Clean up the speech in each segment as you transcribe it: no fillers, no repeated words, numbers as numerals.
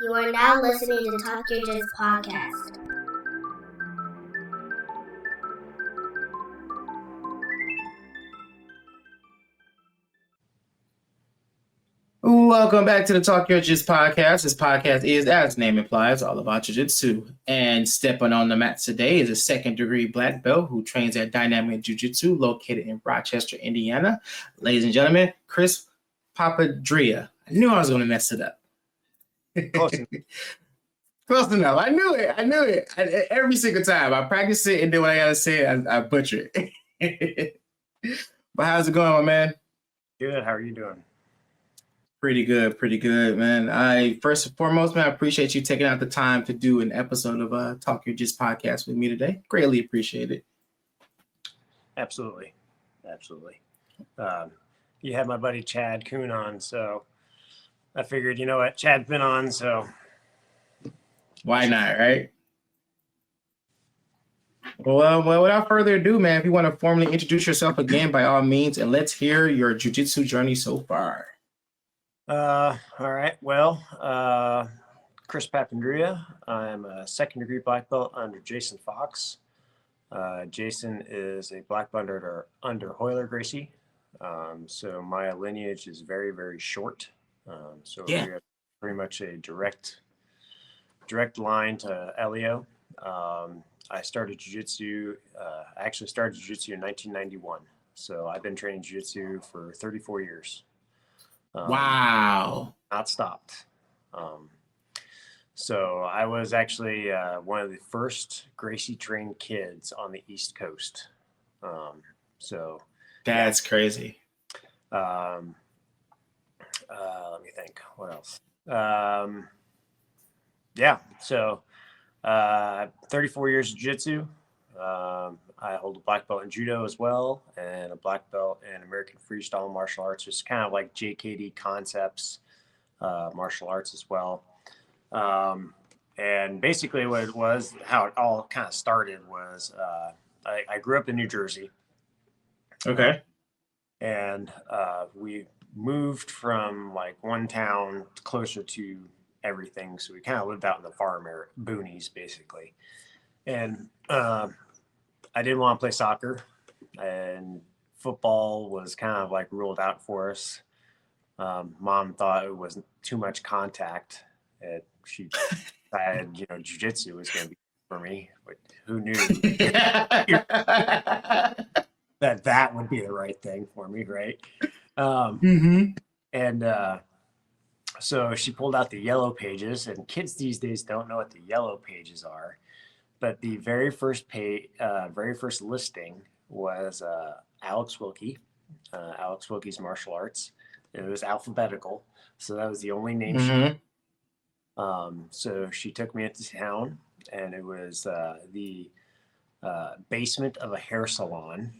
You are now listening to Talk Your Jits podcast. Welcome back to the Talk Your Jits podcast. This podcast is, as its name implies, all about Jiu-Jitsu. And stepping on the mat today is a second-degree black belt who trains at Dynamic Jiu-Jitsu located in Rochester, Indiana. Ladies and gentlemen, Chris Papandria. I knew I was going to mess it up. Close enough. I knew it. Every single time. I practice it, and then when I got to say it, I butcher it. But how's it going, my man? Good. How are you doing? Pretty good, man. First and foremost, man, I appreciate you taking out the time to do an episode of Talk Your Jits podcast with me today. Greatly appreciate it. Absolutely. You had my buddy Chad Kuhn on, so I figured, you know what, Chad's been on, so why not, right? Well, without further ado, man, if you want to formally introduce yourself again, by all means, and let's hear your jiu-jitsu journey so far. All right. Well, Chris Papandria. I'm a second-degree black belt under Jason Fox. Jason is a black belt under Hoyler Gracie. So my lineage is very, very short. We have pretty much a direct line to Elio. I started jiu-jitsu. I actually started jiu-jitsu in 1991. So I've been training jiu-jitsu for 34 years. Wow. Not stopped. So I was actually one of the first Gracie trained kids on the East Coast. That's crazy. Let me think. What else? 34 years of jiu-jitsu. I hold a black belt in judo as well, and a black belt in American freestyle martial arts, which is kind of like JKD concepts, martial arts as well. And basically what it was, how it all kind of started was, I grew up in New Jersey. Okay. And we moved from like one town closer to everything. So we kind of lived out in the farm area, boonies basically. And I didn't want to play soccer, and football was kind of like ruled out for us. Mom thought it was too much contact. She decided, jiu-jitsu was going to be for me, but who knew that would be the right thing for me, right? And so she pulled out the yellow pages, and kids these days don't know what the yellow pages are. But the very first listing was Alex Wilkie, Alex Wilkie's martial arts. It was alphabetical, so that was the only name she. So she took me into town, and it was the basement of a hair salon.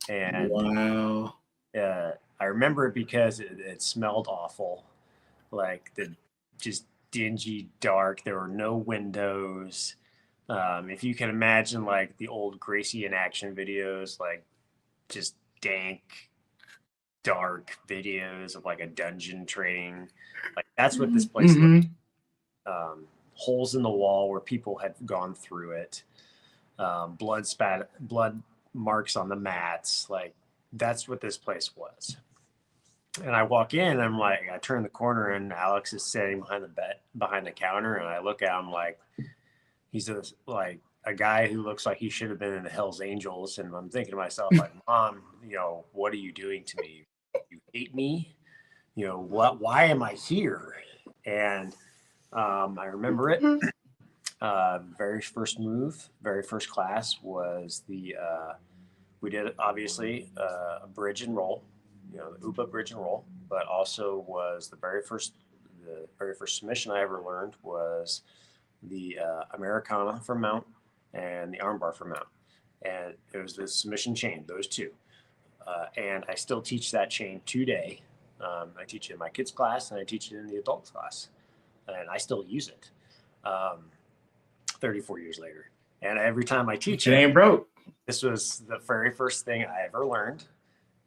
And wow, I remember it because it smelled awful, like just dingy, dark. There were no windows. If you can imagine like the old Gracie in action videos, like just dank, dark videos of like a dungeon training, like that's what this place looked like. Holes in the wall where people had gone through it, blood marks on the mats, like that's what this place was. And I walk in, and I'm like, I turn the corner, and Alex is sitting behind the counter, and I look at him like, he's like a guy who looks like he should have been in the Hells Angels. And I'm thinking to myself, like, Mom, what are you doing to me? You hate me? Why am I here? And I remember it. Very first class was we did obviously a bridge and roll, the UPA bridge and roll, but also was the very first submission I ever learned was the Americana for mount and the armbar for mount. And it was the submission chain, those two. And I still teach that chain today. I teach it in my kids class, and I teach it in the adult class. And I still use it 34 years later. And every time I teach it ain't broke. This was the very first thing I ever learned.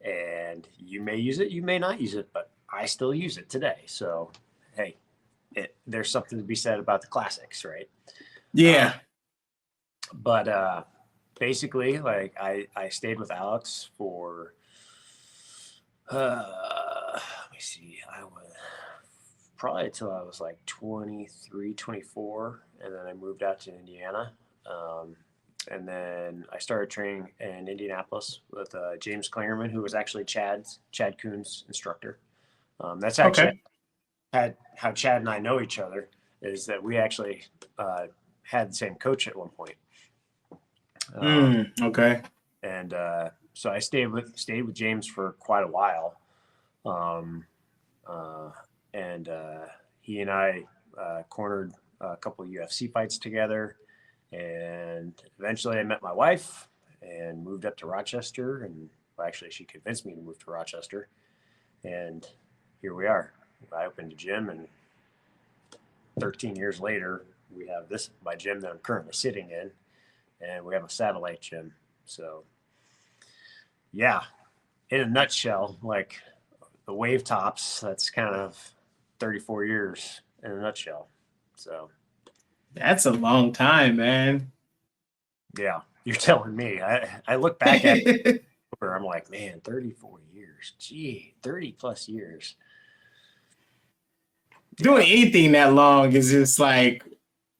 And you may use it, you may not use it, but I still use it today. So, hey, there's something to be said about the classics, right? Yeah. But basically, like I stayed with Alex for let me see, I was probably until I was like 23, 24, and then I moved out to Indiana. And then I started training in Indianapolis with James Klingerman, who was actually Chad Kuhn's instructor. That's actually how Chad and I know each other, is that we actually had the same coach at one point. Okay. And so I stayed with James for quite a while. And he and I cornered a couple of UFC fights together. And eventually I met my wife and moved up to Rochester. And actually, she convinced me to move to Rochester. And here we are. I opened a gym, and 13 years later, we have my gym that I'm currently sitting in, and we have a satellite gym. So, yeah, in a nutshell, like the wave tops, that's kind of 34 years in a nutshell. So that's a long time, man. Yeah, you're telling me. I look back at it where I'm like, man, 34 years. Gee, 30 plus years. Doing anything that long is just like,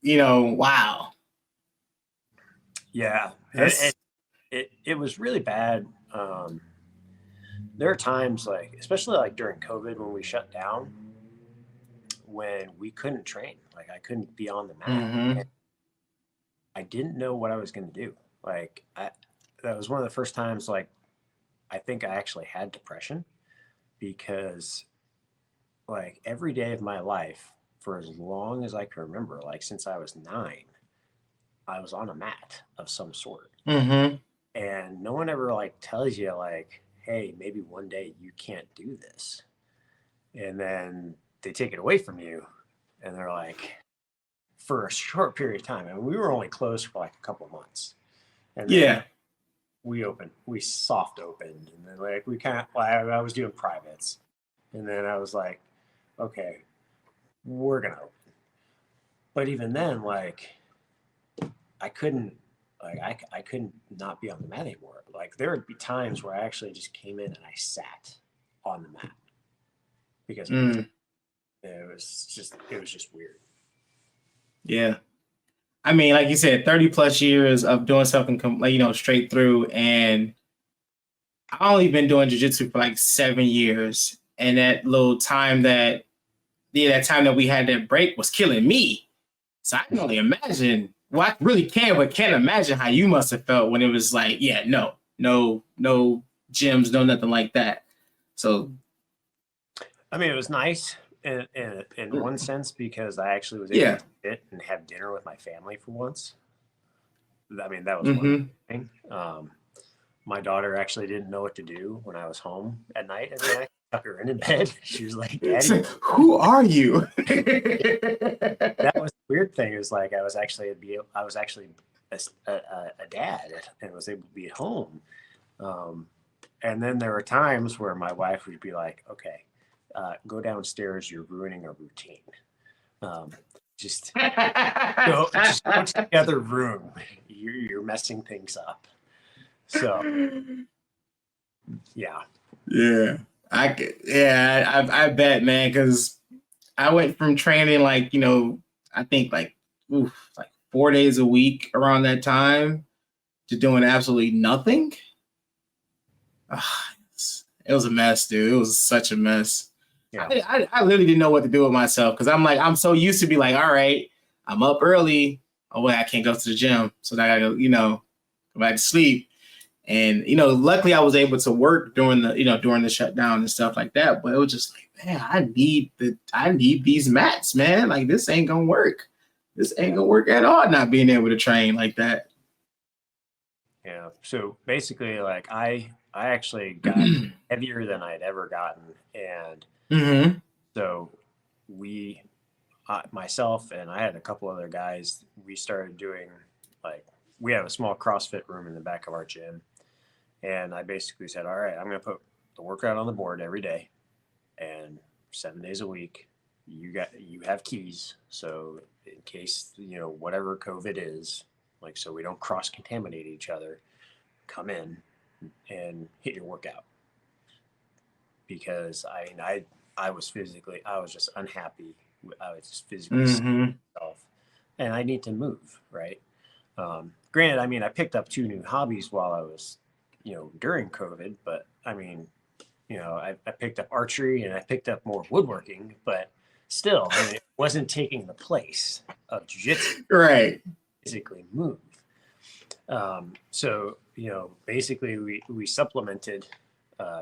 wow. Yeah, it was really bad. There are times, like, especially like during COVID when we shut down, when we couldn't train. Like, I couldn't be on the mat. Mm-hmm. I didn't know what I was going to do. Like, that was one of the first times, like, I think I actually had depression, because like every day of my life for as long as I can remember, like since I was 9, I was on a mat of some sort. Mm-hmm. And no one ever like tells you like, hey, maybe one day you can't do this. And then they take it away from you, and they're like, for a short period of time. And we were only closed for like a couple of months. And then we soft opened, and then like we kind of, I was doing privates, and then I was like, okay, we're gonna open. But even then, like I couldn't, I couldn't not be on the mat anymore. Like there would be times where I actually just came in and I sat on the mat because it was just weird. Yeah. I mean, like you said, 30 plus years of doing something straight through. And I've only been doing jiu-jitsu for like 7 years. And that little time that time that we had that break was killing me. So I can only imagine. Well, I really can, but can't imagine how you must have felt when it was like, no gyms, no nothing like that. So, I mean, it was nice in one sense, because I actually was able to sit and have dinner with my family for once. I mean, that was one thing. My daughter actually didn't know what to do when I was home at night. I mean, I tuck her in bed. She was like, "Daddy, who are you?" That was the weird thing. Is like I was actually a dad and was able to be at home. And then there were times where my wife would be like, "Okay, go downstairs. You're ruining a routine. Just go to the other room. You're messing things up." So, yeah. I bet, man, because I went from training I think like 4 days a week around that time to doing absolutely nothing. It was a mess, dude. It was such a mess. Yeah. I literally didn't know what to do with myself, because I'm so used to be like, all right, I'm up early. Oh, wait, I can't go to the gym. So now I gotta go back to sleep. And, luckily I was able to work during the shutdown and stuff like that. But it was just like, man, I need these mats, man. Like, this ain't going to work. This ain't going to work at all, not being able to train like that. Yeah. So basically, like I actually got heavier than I'd ever gotten. And so myself and I had a couple other guys, we started doing we have a small CrossFit room in the back of our gym. And I basically said, all right, I'm going to put the workout on the board every day and 7 days a week. you have keys. So in case, whatever COVID is, like, so we don't cross contaminate each other, come in and hit your workout. Because I was just unhappy. I was just physically sick of myself, and I need to move, right? Granted, I picked up 2 new hobbies while I was, during COVID, but I picked up archery and I picked up more woodworking, but still, it wasn't taking the place of jiu-jitsu. Right. Physically move. So, basically we supplemented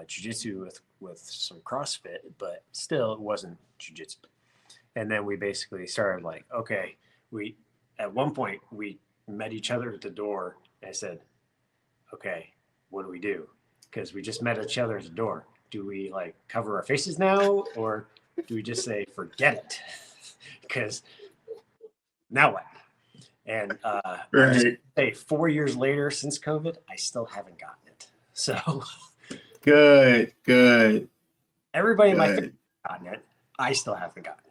jiu-jitsu with some CrossFit, but still it wasn't jiu-jitsu. And then we basically started like, okay, at one point we met each other at the door. And I said, okay, what do we do? Because we just met each other at the door. Do we like cover our faces now, or do we just say, forget it? Because now what? And right. Say 4 years later since COVID, I still haven't gotten it. So good. Everybody in my family has gotten it. I still haven't gotten it.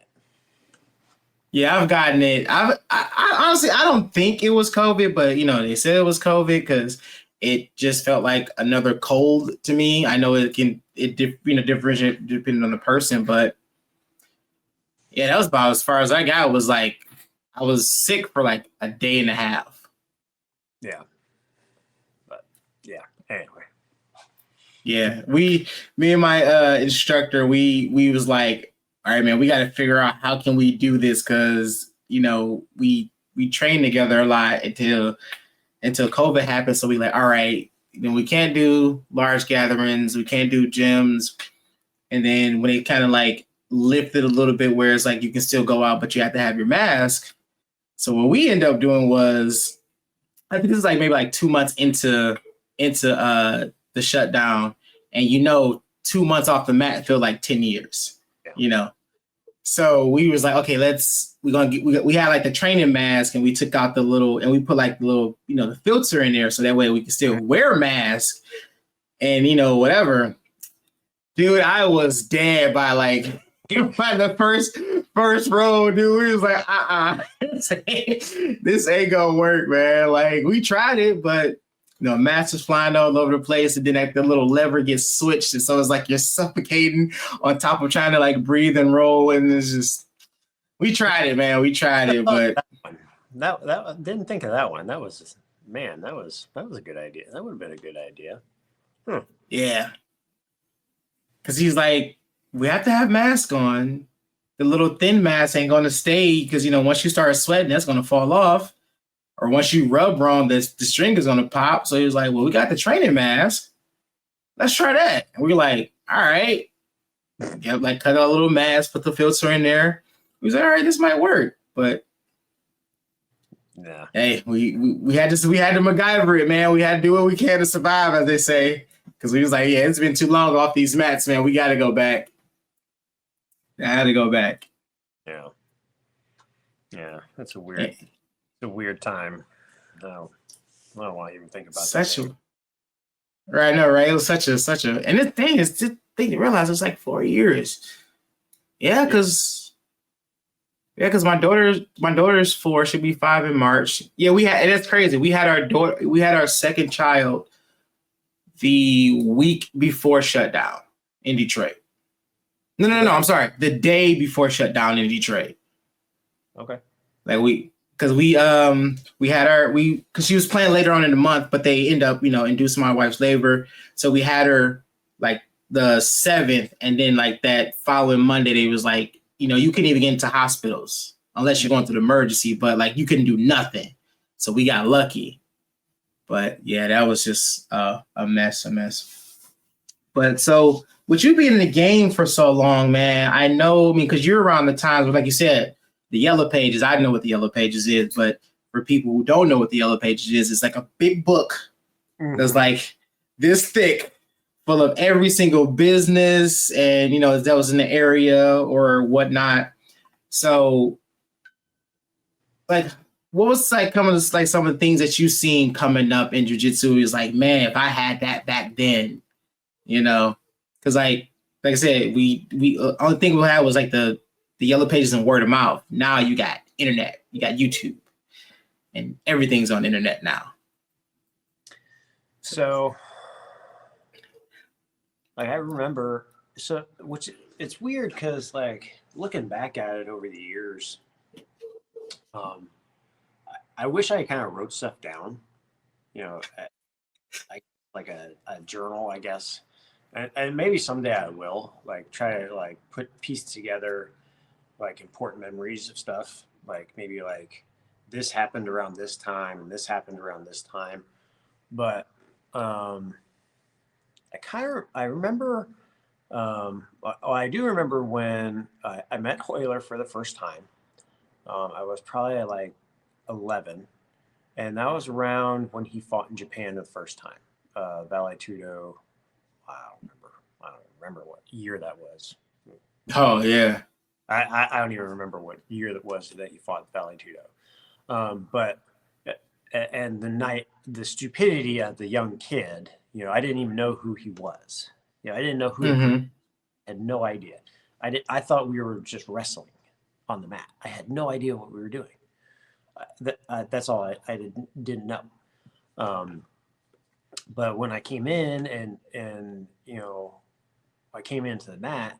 Yeah, I've gotten it. I honestly, I don't think it was COVID, but they said it was COVID because it just felt like another cold to me. I know it differentiate depending on the person, but yeah, that was about as far as I got. Was like I was sick for like a day and a half. Yeah, but yeah. Anyway. Yeah, me and my instructor, we was like, all right, man, we got to figure out how can we do this because we trained together a lot until COVID happened. So we like, all right, we can't do large gatherings, we can't do gyms, and then when it kind of like lifted a little bit, where it's like you can still go out, but you have to have your mask. So what we ended up doing was, I think this is like maybe like 2 months into the shutdown, and 2 months off the mat feel like 10 years. So we was like, okay, we had like the training mask, and we took out the little, and we put like the little, the filter in there, so that way we can still wear a mask and whatever. Dude, I was dead by the first row, dude. We was like, this ain't gonna work, man. Like, we tried it, but masks was flying all over the place, and then like the little lever gets switched, and so it's like you're suffocating on top of trying to like breathe and roll, and it's just, we tried it, man. We tried it, but that didn't think of that one. That was just, man, that was a good idea. That would have been a good idea. Yeah, because he's like, we have to have masks on. The little thin mask ain't gonna stay because once you start sweating, that's gonna fall off. Or once you rub wrong, the string is going to pop. So he was like, well, we got the training mask. Let's try that. And we were like, all right. Yep, like cut out a little mask, put the filter in there. We was like, all right, this might work. But yeah, hey, we had to MacGyver it, man. We had to do what we can to survive, as they say. Because we was like, yeah, it's been too long off these mats, man. We got to go back. I had to go back. Yeah. That's a weird. Yeah. It's a weird time. No, I don't want to even think about that. Right, no, right. It was such a, and the thing is, to realize it's like 4 years. Yeah, because my daughter's 4, she'll be 5 in March. Yeah, and it's crazy. We had our second child the week before shutdown in Detroit. No, I'm sorry. The day before shutdown in Detroit. Okay. Like because she was playing later on in the month, but they end up, inducing my wife's labor. So we had her like the 7th, and then like that following Monday, they was like, you couldn't even get into hospitals unless you're going through the emergency, but like you couldn't do nothing. So we got lucky. But yeah, that was just a mess. But so with you being in the game for so long, man, I know, because you're around the times, like you said, the Yellow Pages, I know what the Yellow Pages is, but for people who don't know what the Yellow Pages is, it's like a big book that's like this thick, full of every single business and, that was in the area or whatnot. So, like, what was like coming to like some of the things that you've seen coming up in jiu-jitsu is like, man, if I had that back then, because like I said, we only thing we had was like the the yellow pages and word of mouth. Now you got internet, you got YouTube, and everything's on internet now. So, like, I remember, which it's weird because, like, looking back at it over the years, I wish I kind of wrote stuff down, you know, like a journal, I guess. And maybe someday I will, like, try to, like, piece together, like, important memories of stuff. Like, maybe, like, this happened around this time and this happened around this time. But I remember, I do remember when I met Hoyler for the first time. I was probably like 11, and that was around when he fought in Japan the first time. Vale Tudo. I don't remember what year that was. Oh yeah. I don't even remember what year that was that he fought Vale Tudo. But and the stupidity of the young kid, you know, I didn't even know who he was. You know, I didn't know who. Mm-hmm. I had no idea. I thought we were just wrestling on the mat. I had no idea what we were doing. That's all I didn't know. But when I came in and you know, I came into the mat,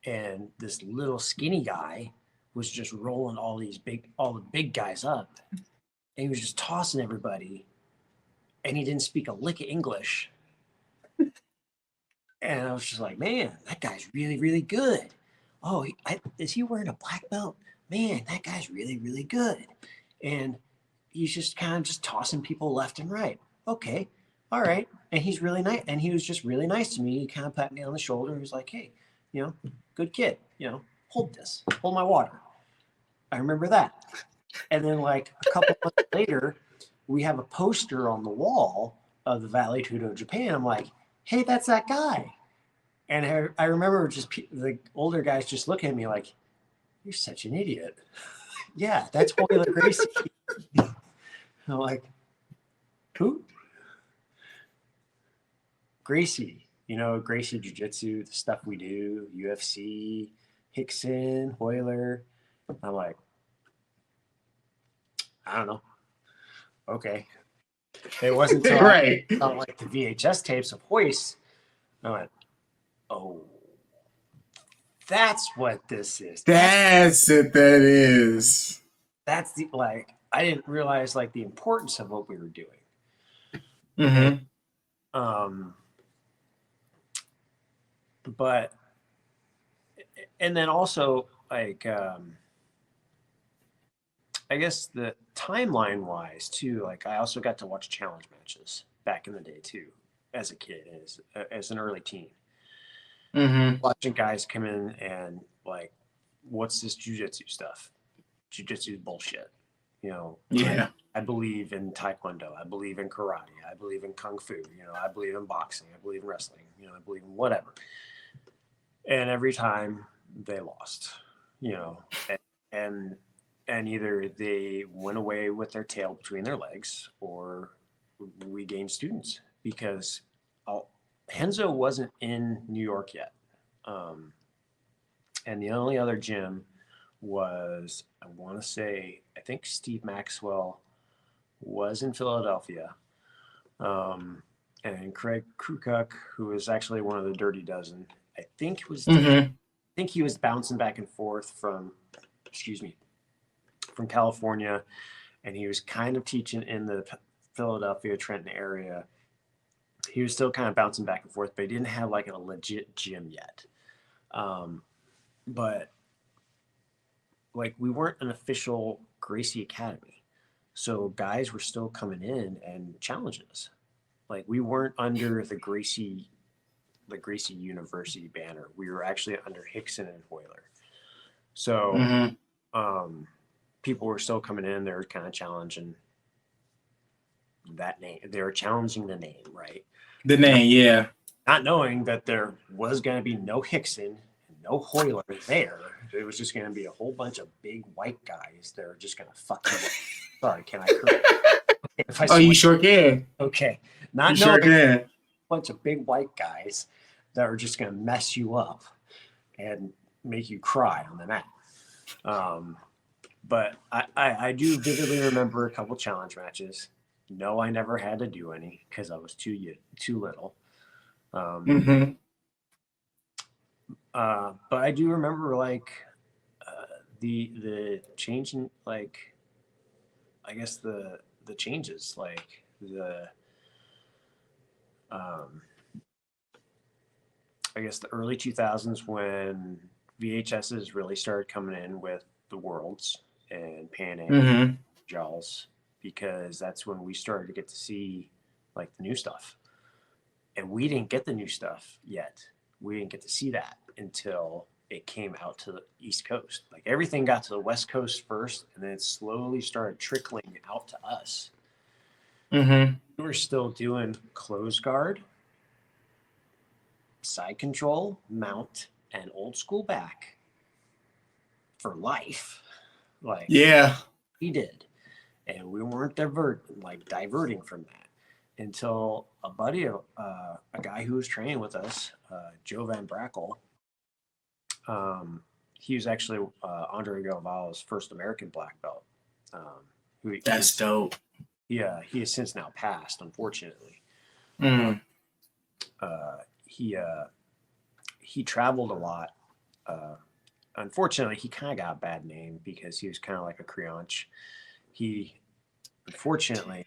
and this little skinny guy was just rolling all the big guys up, and he was just tossing everybody, and he didn't speak a lick of English. And I was just like, man, that guy's really, really good. Oh, is he wearing a black belt? Man, that guy's really, really good. And he's just kind of just tossing people left and right. Okay, all right. And he's really nice. And he was just really nice to me. He kind of pat me on the shoulder. He was like, hey, you know, good kid. You know, hold my water. I remember that. And then like a couple months later, we have a poster on the wall of the Vale Tudo Japan. I'm like, hey, that's that guy. And I remember just the older guys just looking at me like, you're such an idiot. Yeah, that's Hoyler Gracie. I'm like, who? Gracie. You know, Gracie Jiu-Jitsu, the stuff we do, UFC, Hickson, Hoyler. I'm like, I don't know. Okay. It wasn't until Right. I saw like the VHS tapes of Hoist. I went, oh, that's what this is. That's what that is. That's the, like, I didn't realize like the importance of what we were doing. Mm-hmm. But, and then also like, I guess the timeline wise too, like I also got to watch challenge matches back in the day too, as a kid, as an early teen. Mm-hmm. Watching guys come in and like, what's this jiu-jitsu stuff? Jiu-jitsu is bullshit. You know, Yeah. I believe in Taekwondo. I believe in karate. I believe in Kung Fu. You know, I believe in boxing. I believe in wrestling. You know, I believe in whatever. And every time they lost, you know, and either they went away with their tail between their legs or we gained students because Henzo wasn't in New York yet. And the only other gym was, I want to say, I think Steve Maxwell was in Philadelphia. And Craig Krukuk, who was actually one of the Dirty Dozen, I think he was bouncing back and forth from California, and he was kind of teaching in the Philadelphia, Trenton area. He was still kind of bouncing back and forth, but he didn't have like a legit gym yet. But like we weren't an official Gracie Academy. So guys were still coming in and challenging us. Like we weren't under the Gracie University banner. We were actually under Hickson and Hoyler. So people were still coming in. They were kind of challenging that name. They were challenging the name, right? The name, yeah. Not knowing that there was going to be no Hickson and no Hoyler there. It was just going to be a whole bunch of big white guys that are just going to fuck you up. Sorry, can I curse? Oh, you sure can. Okay. Not You knowing sure can. a bunch of big white guys that are just going to mess you up. And make you cry on the mat. But I do vividly remember a couple challenge matches. No, I never had to do any because I was too little. Mm-hmm. But I do remember like the change in like, I guess the changes, like the I guess the early 2000s when VHSs really started coming in with the Worlds and Pan Am Mm-hmm. Jaws, because that's when we started to get to see like the new stuff. And we didn't get the new stuff yet. We didn't get to see that until it came out to the East Coast. Like everything got to the West Coast first, and then it slowly started trickling out to us. Mm-hmm. We were still doing close guard, side control, mount, and old school back for life. Like Yeah. we did. And we weren't diverting from that until a buddy of a guy who was training with us, Joe Van Brackle. He was actually Andre Galvalo's first American black belt. That's dope. Yeah, he has since now passed, unfortunately. Mm. He traveled a lot. Unfortunately, he kind of got a bad name because he was kind of like a creonch. He, unfortunately,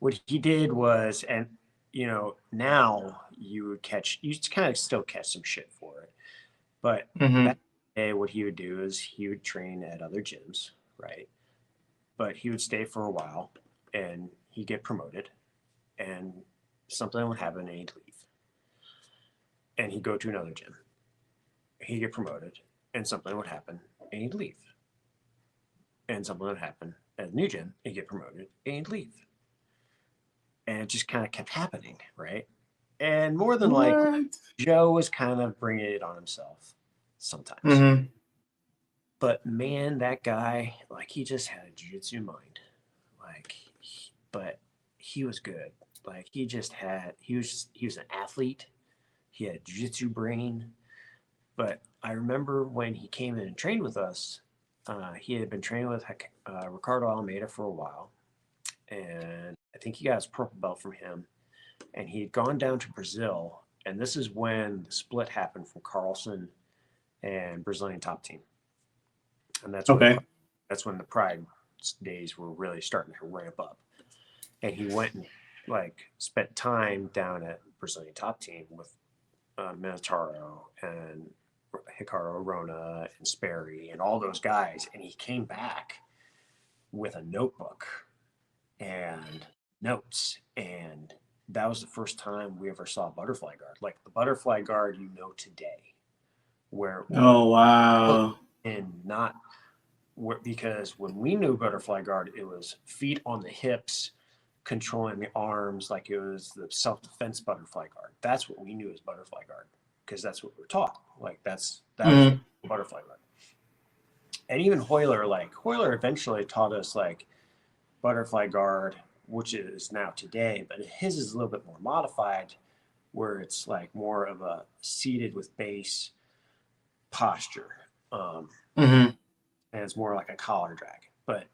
what he did was, and now you kind of still catch some shit for it. But Mm-hmm. back in the day, what he would do is he would train at other gyms, right? But he would stay for a while and he'd get promoted and something would happen and he'd leave. And he'd go to another gym. He'd get promoted and something would happen and he'd leave. And something would happen at a new gym, he'd get promoted and he'd leave. And it just kind of kept happening, right? And more than likely, Joe was kind of bringing it on himself sometimes. Mm-hmm. But man, that guy, like, he just had a jiu-jitsu mind. Like, but he was good. Like, he was an athlete. He had jiu-jitsu brain. But I remember when he came in and trained with us, he had been training with Ricardo Almeida for a while. And I think he got his purple belt from him. And he had gone down to Brazil. And this is when the split happened from Carlson and Brazilian top team. And that's when the Pride days were really starting to ramp up. And he went and spent time down at Brazilian top team with Minotauro and Ricardo Arona and Sperry and all those guys. And he came back with a notebook and notes. And that was the first time we ever saw a butterfly guard, like the butterfly guard today. Oh, wow. And not because when we knew butterfly guard, it was feet on the hips, controlling the arms like it was the self-defense butterfly guard. That's what we knew as butterfly guard because that's what we were taught. Like that was butterfly guard. And even Hoyler eventually taught us like butterfly guard, which is now today, but his is a little bit more modified where it's like more of a seated with base posture. And it's more like a collar drag. But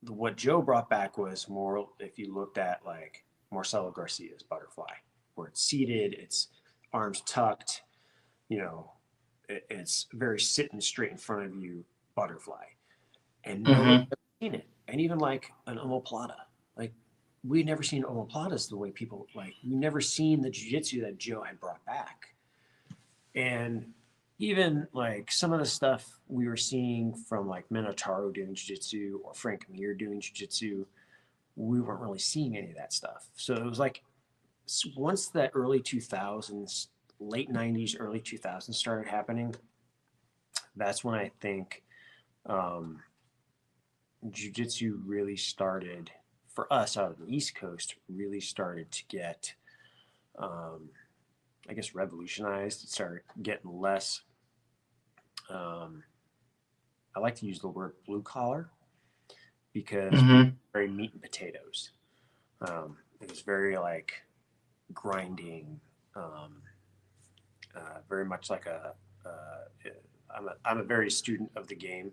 what Joe brought back was more, if you looked at like Marcelo Garcia's butterfly, where it's seated, it's arms tucked, it's very sitting straight in front of you butterfly. And nobody's ever seen it. And even like an omoplata. Like we'd never seen omoplatas the way people we never seen the jiu-jitsu that Joe had brought back. And even like some of the stuff we were seeing from like Minotauro doing jiu-jitsu or Frank Mir doing jiu-jitsu, we weren't really seeing any of that stuff. So it was like once that early 2000s, late 90s, early 2000s started happening, that's when I think jiu-jitsu really started, for us out of the East Coast, really started to get I guess revolutionized. It started getting less. I like to use the word blue collar because very meat and potatoes. It was very like grinding, very much like a I'm a very student of the game.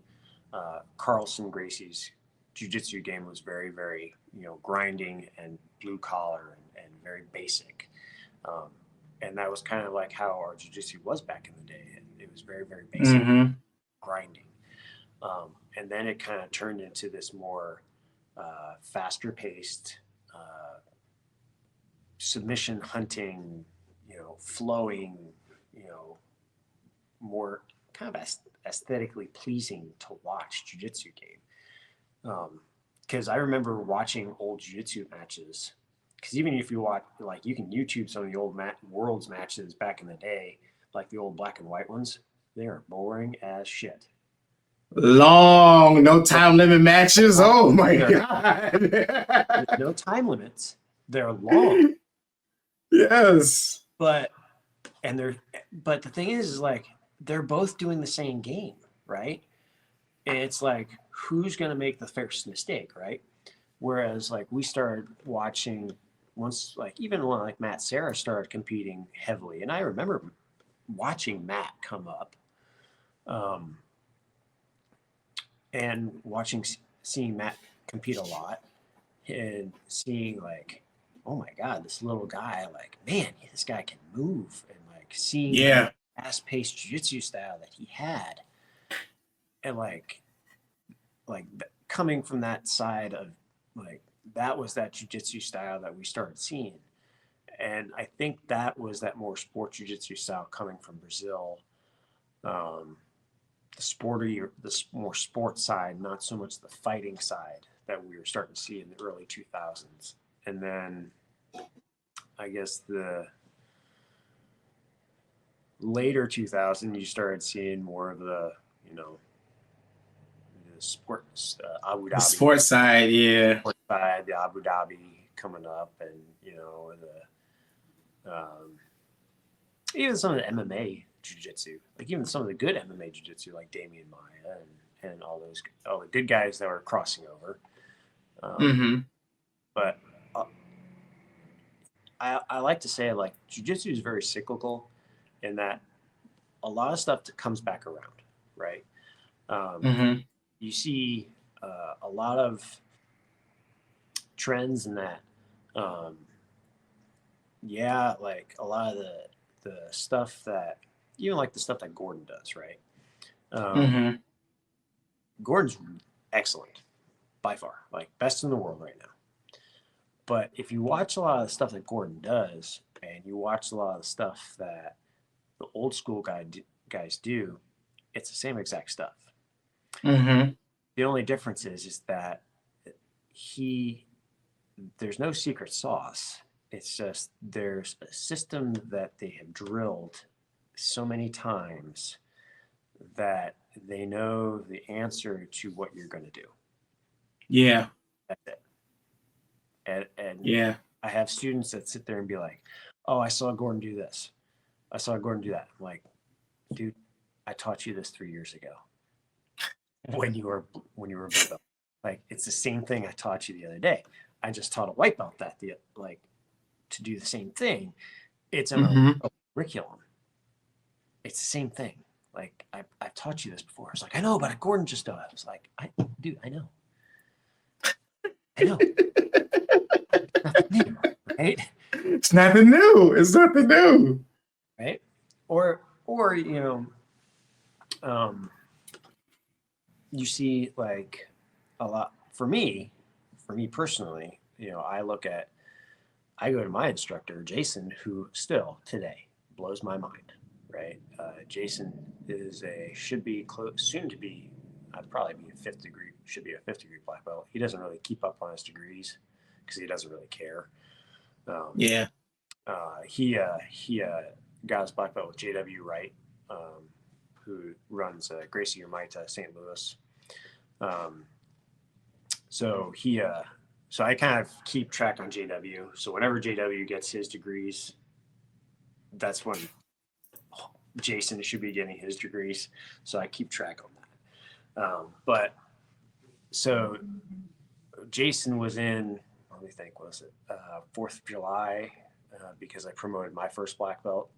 Carlson Gracie's jiu-jitsu game was very, very, grinding and blue collar and very basic. And that was kind of like how our jiu-jitsu was back in the day. It was very, very basic, grinding. And then it kind of turned into this more faster paced, submission hunting, flowing, more kind of aesthetically pleasing to watch jiu-jitsu game. Because I remember watching old jiu-jitsu matches. Because even if you watch, like, you can YouTube some of the old Worlds matches back in the day, like the old black and white ones. They are boring as shit. Long, no time limit matches. Oh my God. There's no time limits. They're long. Yes. But the thing is like, they're both doing the same game, right? And it's like, who's going to make the first mistake, right? Whereas like we started watching once, like even when like Matt Serra started competing heavily, and I remember watching Matt come up, and seeing Matt compete a lot, and seeing like, oh my God, this little guy, like, man, this guy can move, and like seeing the fast-paced jiu-jitsu style that he had, and like coming from that side of like, that was that jiu-jitsu style that we started seeing. And I think that was that more sport jiu-jitsu style coming from Brazil. The more sports side, not so much the fighting side that we were starting to see in the early 2000s. And then I guess the later 2000s, you started seeing more of the, the sports, Abu Dhabi. The sports side, yeah. Sports side, the Abu Dhabi coming up, and, even some of the MMA jiu-jitsu, like even some of the good MMA jiu-jitsu, like Damian Maya and all the good guys that were crossing over. But I like to say, like, jiu-jitsu is very cyclical in that a lot of stuff comes back around, right? You see a lot of trends in that. Like a lot of the stuff that, even like the stuff that Gordon does, right? Gordon's excellent by far, like best in the world right now. But if you watch a lot of the stuff that Gordon does, and you watch a lot of the stuff that the old school guys do, it's the same exact stuff. The only difference is that there's no secret sauce. It's just there's a system that they have drilled so many times that they know the answer to what you're going to do. Yeah. That's it. And yeah, I have students that sit there and be like, oh, I saw Gordon do this. I saw Gordon do that. I'm like, dude, I taught you this 3 years ago when you were a blue belt. Like, it's the same thing I taught you the other day. I just taught a white belt to do the same thing. It's a curriculum. It's the same thing. Like, I've taught you this before. It's like, I know, but Gordon just does. I was like, dude, I know. Nothing new, right? It's nothing new. It's nothing new. Right? Or you see like a lot for me personally, I go to my instructor, Jason, who still today blows my mind, right? Jason should be soon to be, I'd probably be should be a fifth degree black belt. He doesn't really keep up on his degrees because he doesn't really care. He got his black belt with JW Wright, who runs Gracie Urmaita, St. Louis. So I kind of keep track on JW. So whenever JW gets his degrees, that's when Jason should be getting his degrees. So I keep track on that. So Jason was in, let me think, was it 4th of July, because I promoted my first black belt.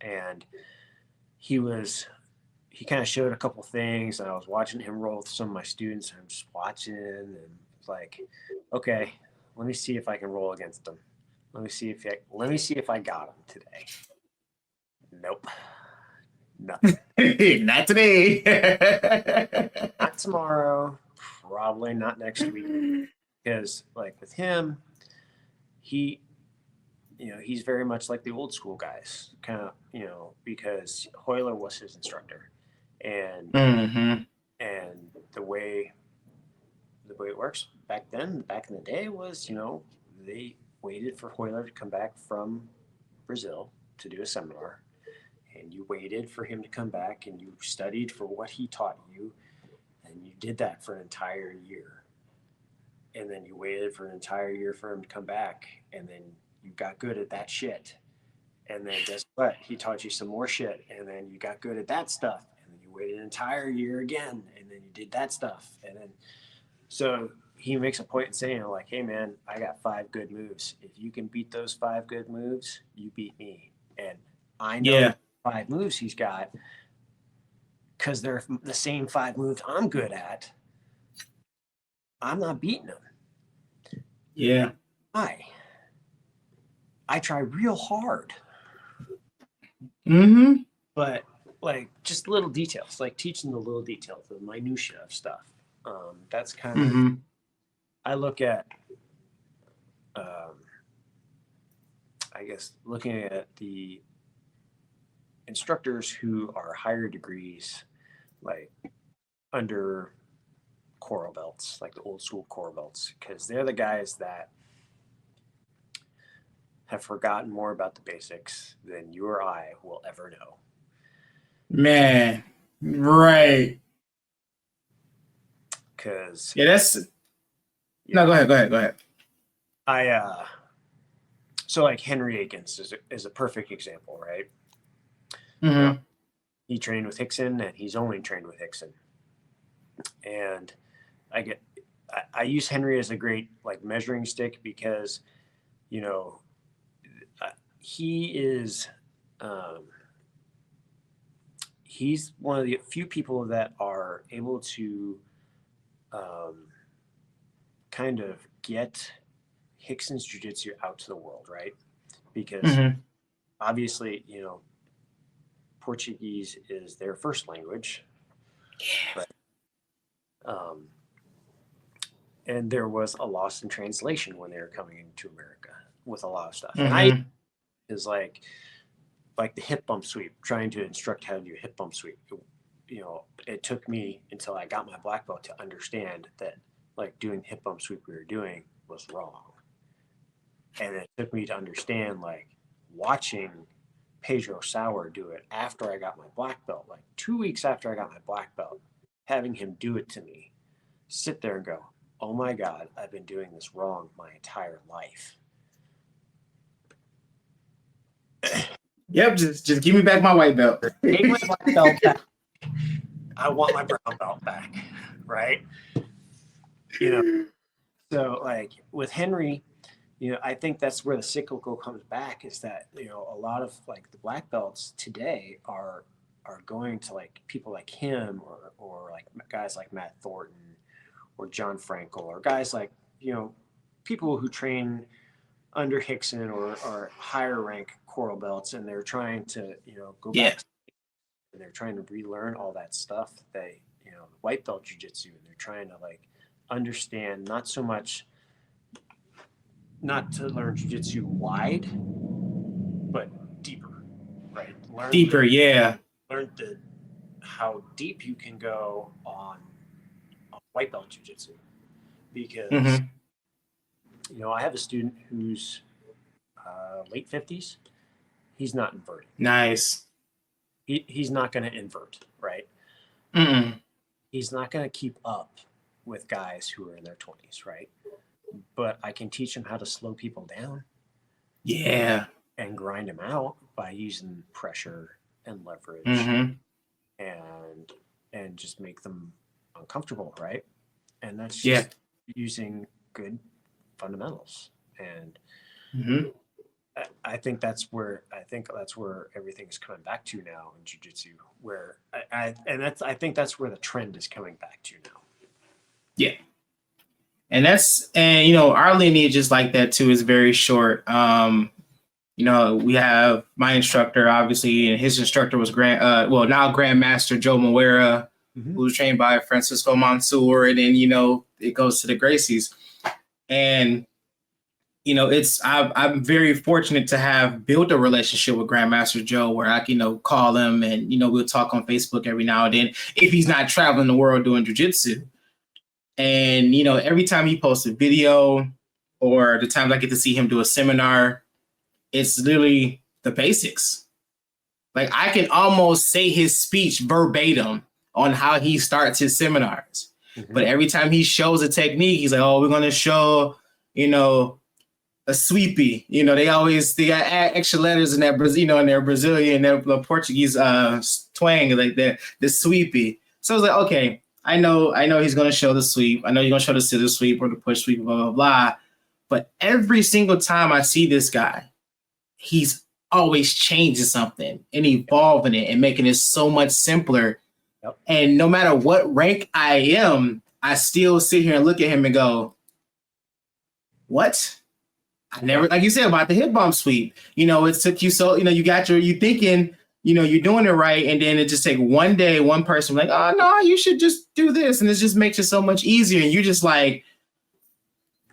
And he was he kind of showed a couple things, and I was watching him roll with some of my students. I'm just watching, and it's like, okay, let me see if I can roll against him. Let me see if I got him today. Nope, nothing. Not today. Not tomorrow. Probably not next week. Because like with him, he's very much like the old school guys, kind of, because Hoyler was his instructor, and and the way it works back in the day was, they waited for Hoyler to come back from Brazil to do a seminar, and you waited for him to come back, and you studied for what he taught you, and you did that for an entire year, and then you waited for an entire year for him to come back, and then you got good at that shit, and then guess what? He taught you some more shit, and then you got good at that stuff, and then you waited an entire year again, and then you did that stuff, and then so he makes a point in saying, like, hey man, I got 5 good moves. If you can beat those 5 good moves, you beat me. And I know 5 moves he's got because they're the same 5 moves I'm good at. I'm not beating him. Yeah. I try real hard. But like just little details, like teaching the little details, the minutia of stuff. That's kind of, I look at, I guess, looking at the instructors who are higher degrees, like under coral belts, like the old school coral belts, because they're the guys that have forgotten more about the basics than you or I will ever know. Man, right. Because no, go ahead. So like Henry Akins is a perfect example, right? He trained with Hickson, and he's only trained with Hickson. And I use Henry as a great like measuring stick because, he is, he's one of the few people that are able to kind of get Hickson's jiu-jitsu out to the world, right? Because obviously, Portuguese is their first language. Yeah. But, and there was a loss in translation when they were coming into America with a lot of stuff. And I is like the hip bump sweep, trying to instruct how to do a hip bump sweep. It took me until I got my black belt to understand that like doing the hip bump sweep we were doing was wrong. And it took me to understand, like, watching Pedro Sauer do it after I got my black belt, like 2 weeks after I got my black belt, having him do it to me, sit there and go, oh my God, I've been doing this wrong my entire life. Yep, just give me back my white belt. Take my black belt back. I want my brown belt back, right? So like with Henry, I think that's where the cyclical comes back, is that, a lot of like the black belts today are going to like people like him or like guys like Matt Thornton or John Frankel or guys like, people who train under Hickson or higher rank coral belts, and they're trying to, go back and they're trying to relearn all that stuff. They, white belt jiu-jitsu, and they're trying to like understand not so much, not to learn jiu-jitsu wide, but deeper, right? Learn how deep you can go on white belt jiu-jitsu, because I have a student who's late 50s. He's not inverting. Nice. He's not going to invert, right? He's not going to keep up with guys who are in their 20s, right? But I can teach him how to slow people down. Yeah. And grind them out by using pressure and leverage and just make them uncomfortable, right? And that's just using good fundamentals. And I think that's where everything's coming back to now in jiu-jitsu, where I think that's where the trend is coming back to now. Yeah. And our lineage is like that too, is very short. We have my instructor, obviously, and his instructor was now Grandmaster Joe Moera, who was trained by Francisco Mansour, and then, it goes to the Gracies. And I'm very fortunate to have built a relationship with Grandmaster Joe where I can, call him and, we'll talk on Facebook every now and then if he's not traveling the world doing jiu-jitsu. And, every time he posts a video or the times I get to see him do a seminar, it's literally the basics. Like I can almost say his speech verbatim on how he starts his seminars. But every time he shows a technique, he's like, oh, we're going to show, a sweepy. They got extra letters in that, in their Brazilian, their Portuguese twang, like the sweepy. So I was like, okay, I know he's going to show the sweep. I know he's going to show the scissor sweep or the push sweep, blah, blah, blah. But every single time I see this guy, he's always changing something and evolving it and making it so much simpler. Yep. And no matter what rank I am, I still sit here and look at him and go, what? I never, like you said about the hip bump sweep, it took you so, you thinking, you're doing it right. And then it just take one day, one person like, oh no, you should just do this. And it just makes it so much easier. And you're just like,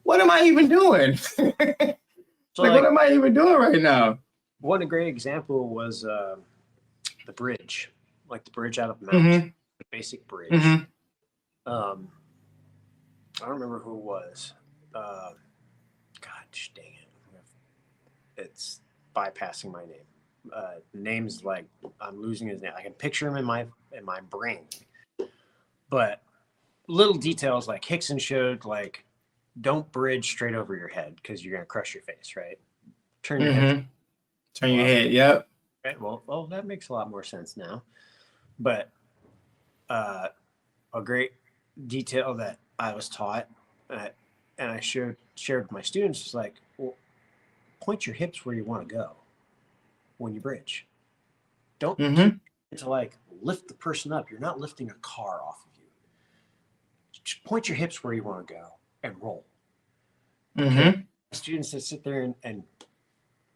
what am I even doing? What am I even doing right now? One great example was the bridge, like the bridge out of Mount, the basic bridge. I don't remember who it was. God dang it. It's bypassing my name. Name's like, I'm losing his name. I can picture him in my brain. But little details like Hickson showed, like, don't bridge straight over your head because you're going to crush your face, right? Turn your head. Turn your head, yep. Right, well, that makes a lot more sense now. But a great detail that I was taught and I shared with my students is like, well, point your hips where you want to go when you bridge. Don't to like lift the person up. You're not lifting a car off of you. Just point your hips where you want to go and roll. Okay? Students that sit there and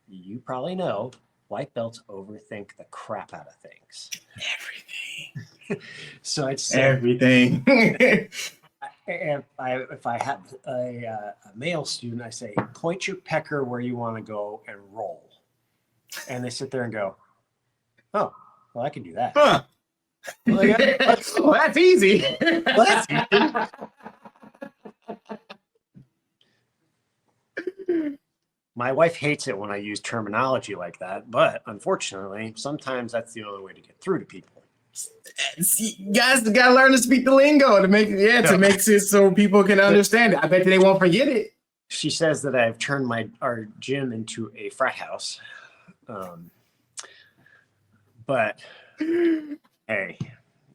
you probably know white belts overthink the crap out of things. Everything. So I'd say everything. if I had a male student, I say, point your pecker where you want to go and roll. And they sit there and go, oh, well, I can do that. Huh. Well, that's easy. That's easy. My wife hates it when I use terminology like that, but unfortunately, sometimes that's the only way to get through to people. You guys gotta learn to speak the lingo to make it so people can understand it. I bet they won't forget it. She says that I've turned our gym into a frat house. But hey,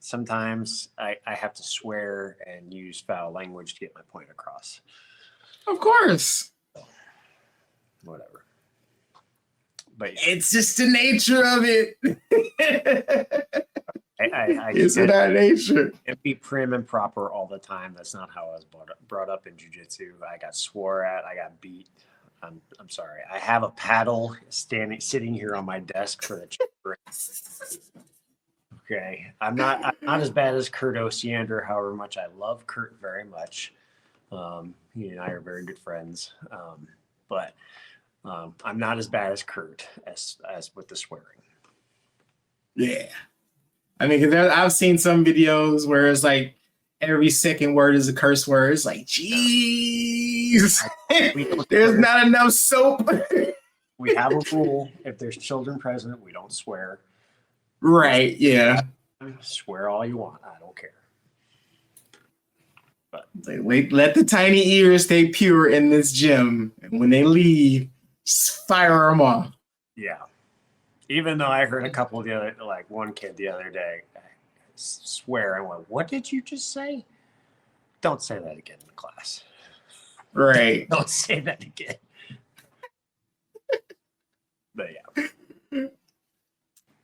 sometimes I have to swear and use foul language to get my point across. Of course. Whatever. But yeah. It's just the nature of it. It's in our nature. And be prim and proper all the time. That's not how I was brought up in jiu-jitsu. I got swore at. I got beat. I'm sorry. I have a paddle sitting here on my desk for the chamber. Okay. I'm not as bad as Kurt Osiander, however much I love Kurt very much. He and I are very good friends. But I'm not as bad as Kurt as with the swearing. Yeah. I mean, because I've seen some videos where it's like every second word is a curse word. It's like, jeez, there's not enough soap. We have a rule. If there's children present, we don't swear. Right, yeah. Swear all you want. I don't care. But let the tiny ears stay pure in this gym. And when they leave, just fire them off. Yeah. Even though I heard a couple of one kid the other day swear, I went, what did you just say? Don't say that again in the class. Right. Don't say that again. But yeah.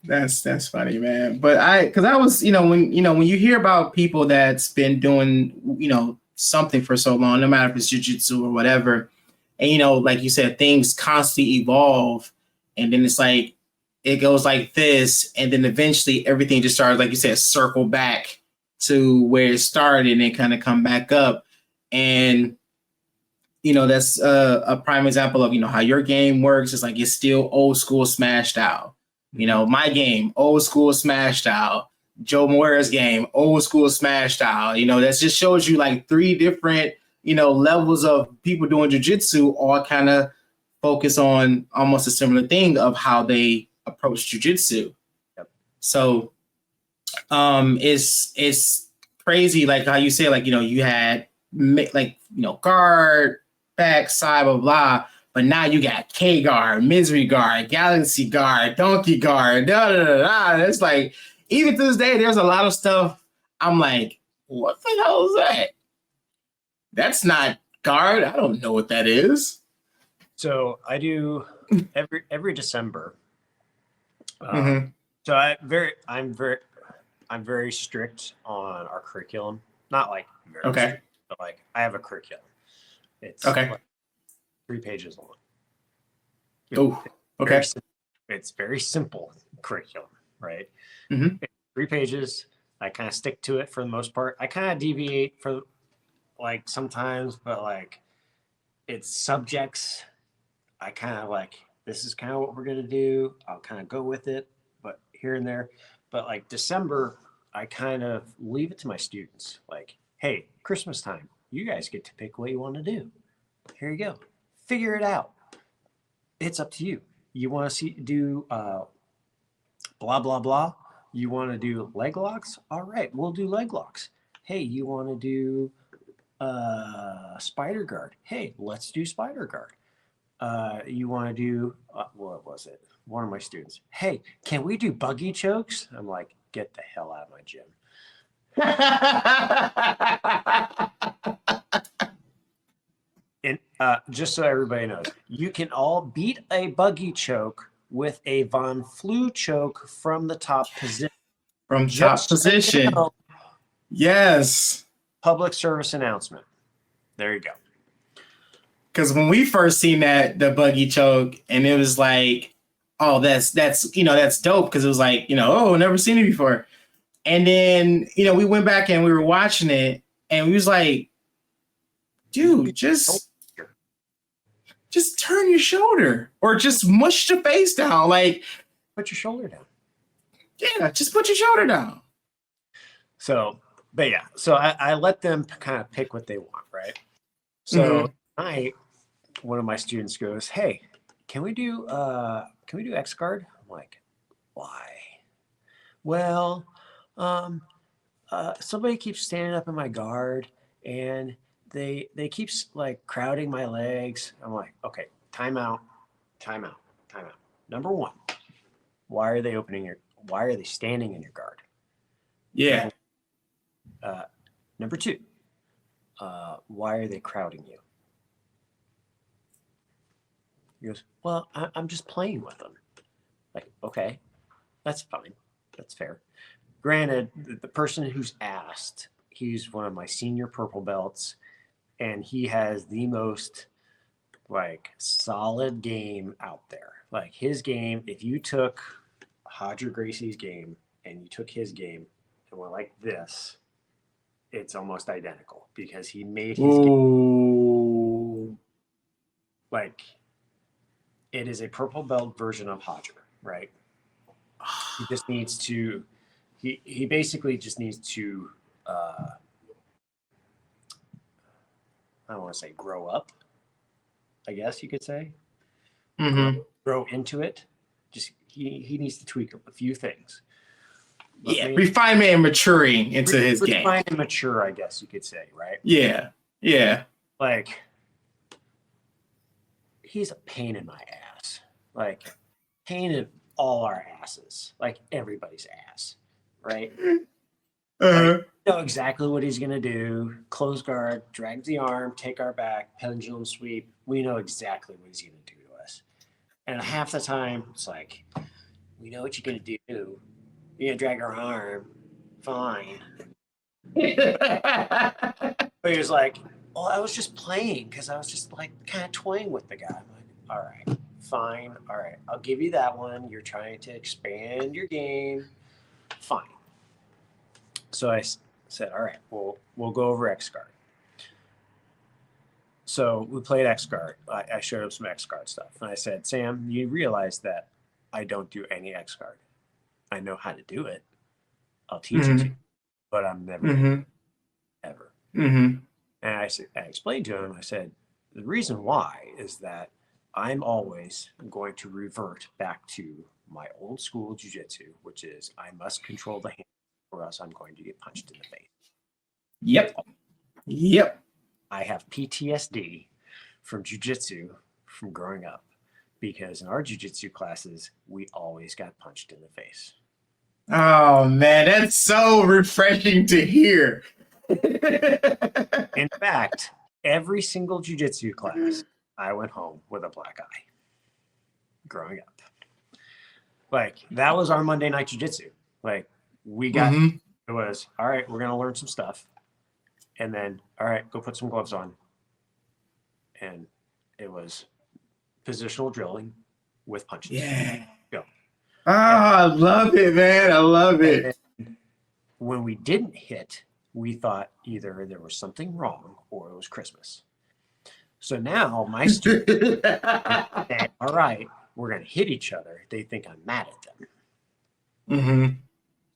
That's funny, man. But because I was, when you hear about people that's been doing, something for so long, no matter if it's jujitsu or whatever, and like you said, things constantly evolve, and then it's like it goes like this, and then eventually everything just starts, like you said, circle back to where it started and then kind of come back up. And that's a prime example of how your game works. It's like it's still old school Smash style. My game, old school Smash style. Joe Moira's game, old school Smash style. That just shows you like three different levels of people doing jiu-jitsu, all kind of focus on almost a similar thing of how they approach jiu-jitsu. Yep. So it's crazy, like how you say, like you had guard, back, side, blah blah, but now you got K guard, misery guard, galaxy guard, donkey guard, da da da da. It's like even to this day, there's a lot of stuff. I'm like, what the hell is that? That's not guard. I don't know what that is. So I do every December. Mm-hmm. So I'm very strict on our curriculum. Not like very Okay. strict, but like I have a curriculum. It's Okay. like 3 pages long. Oh, okay. It's very simple curriculum, right? Mm-hmm. 3 pages. I kind of stick to it for the most part. I kind of deviate for like sometimes, but like it's subjects. I kind of like, this is kind of what we're going to do. I'll kind of go with it, but here and there. But like December, I kind of leave it to my students. Like, hey, Christmas time, you guys get to pick what you want to do. Here you go. Figure it out. It's up to you. You want to do blah, blah, blah. You want to do leg locks? All right, we'll do leg locks. Hey, you want to do spider guard? Hey, let's do spider guard. You want to do, what was it? One of my students. Hey, can we do buggy chokes? I'm like, get the hell out of my gym. And just so everybody knows, you can all beat a buggy choke with a Von Flu choke from the top position. From top position. Yes. Public service announcement. There you go. Because when we first seen the buggy choke, and it was like, oh, that's dope, because it was like, oh, never seen it before. And then, we went back and we were watching it, and we was like, dude, just turn your shoulder, or just mush your face down. Like, put your shoulder down. Yeah, just put your shoulder down. So, but yeah, so I let them kind of pick what they want, right? So tonight, one of my students goes, "Hey, can we do X guard?" I'm like, "Why?" Well, somebody keeps standing up in my guard, and they keep like crowding my legs. I'm like, okay, time out. Number one, why are they standing in your guard? Yeah. Number two, why are they crowding you? He goes, well, I'm just playing with them. Like, okay, that's fine. That's fair. Granted, the person who's asked, he's one of my senior purple belts, and he has the most like solid game out there. Like his game, if you took Hodger Gracie's game and you took his game and went like this, it's almost identical, because he made his game like it is a purple belt version of Hodger, right? He just needs to he basically just needs to I don't want to say grow up, I guess you could say. Grow into it. Just he needs to tweak a few things. But yeah, refinement and maturing into his game. Refine and mature, I guess you could say, right? Yeah. Like, he's a pain in my ass. Like, pain in all our asses. Like, everybody's ass, right? Like, know exactly what he's going to do. Close guard, drag the arm, take our back, pendulum sweep. We know exactly what he's going to do to us. And half the time, it's like, we know what you're going to do. You're going to drag her arm. Fine. But he was like, well, I was just playing because I was just like kind of toying with the guy. I'm like, all right, fine. All right, I'll give you that one. You're trying to expand your game. Fine. So I said, all right, we'll go over X guard. So we played X guard. I showed him some X guard stuff. And I said, Sam, you realize that I don't do any X guard. I know how to do it. I'll teach it to you, but I'm never, ever. And I explained to him, I said, the reason why is that I'm always going to revert back to my old school jiu-jitsu, which is I must control the hand or else I'm going to get punched in the face. Yep. I have PTSD from jiu-jitsu from growing up because in our jiu-jitsu classes, we always got punched in the face. Oh, man, that's so refreshing to hear. In fact, every single jiu-jitsu class, I went home with a black eye growing up. Like, that was our Monday night jiu-jitsu. Like, we got, it was, all right, we're going to learn some stuff. And then, all right, go put some gloves on. And it was positional drilling with punches. Yeah. Go. I love it, man. I love it. When we didn't hit, we thought either there was something wrong or it was Christmas. So now my students say, all right, we're going to hit each other. They think I'm mad at them.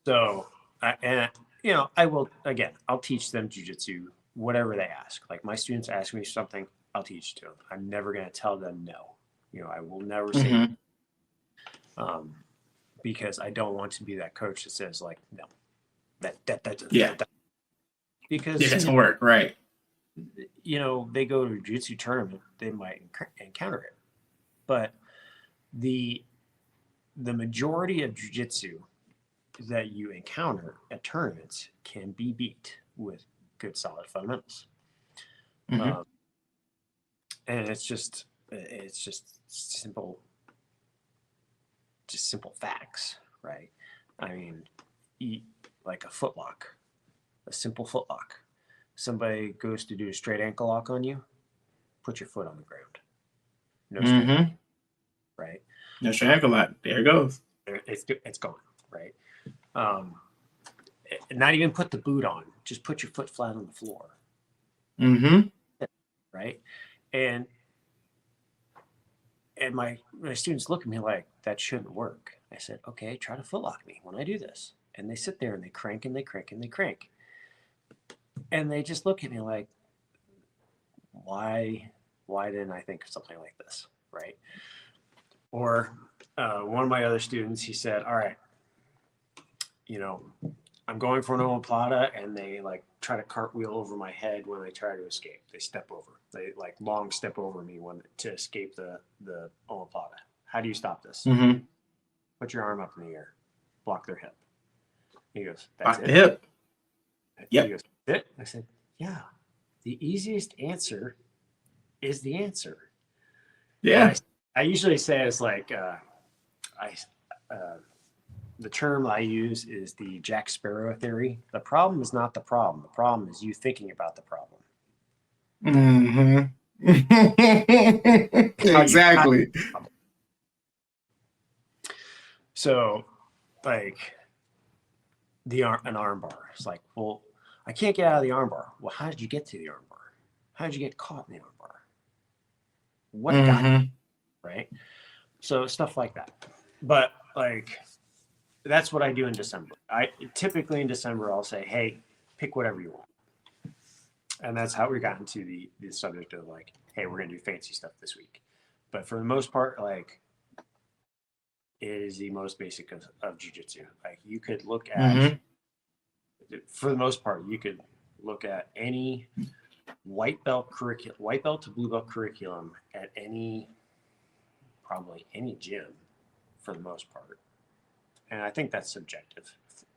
So, I will, again, I'll teach them jiu-jitsu, whatever they ask. Like my students ask me something, I'll teach it to them. I'm never going to tell them no. I will never say because I don't want to be that coach that says like, no, that because it doesn't work, right? They go to a jiu-jitsu tournament, they might encounter it, but the majority of jiu-jitsu that you encounter at tournaments can be beat with good solid fundamentals. And it's just simple facts, right? I mean, like a footlock, a simple footlock. Somebody goes to do a straight ankle lock on you, put your foot on the ground. No straight ankle, right? No straight ankle lock. There it goes. It's gone, right? Not even put the boot on. Just put your foot flat on the floor. Right? And my students look at me like, that shouldn't work. I said, okay, try to footlock me when I do this. And they sit there and they crank and they crank and they crank. And they just look at me like, why didn't I think of something like this, right? Or one of my other students, he said, all right, I'm going for an omoplata and they like try to cartwheel over my head when they try to escape. They step over. They like long step over me to escape the omoplata. How do you stop this? Put your arm up in the air. Block their hip. He goes, that's it? The hip. Yep. He goes, it? I said, yeah. The easiest answer is the answer. Yeah. I usually say it's like, the term I use is the Jack Sparrow theory. The problem is not the problem. The problem is you thinking about the problem. Exactly. So, like, an arm bar. It's like, well, I can't get out of the arm bar. Well, how did you get to the arm bar? How did you get caught in the arm bar? What got you? Right? So stuff like that. But like, that's what I do in December. Typically in December, I'll say, hey, pick whatever you want. And that's how we got into the subject of like, hey, we're going to do fancy stuff this week. But for the most part, like, it is the most basic of jiu-jitsu. Like you could look at, for the most part, you could look at any white belt to blue belt curriculum at probably any gym for the most part. And I think that's subjective,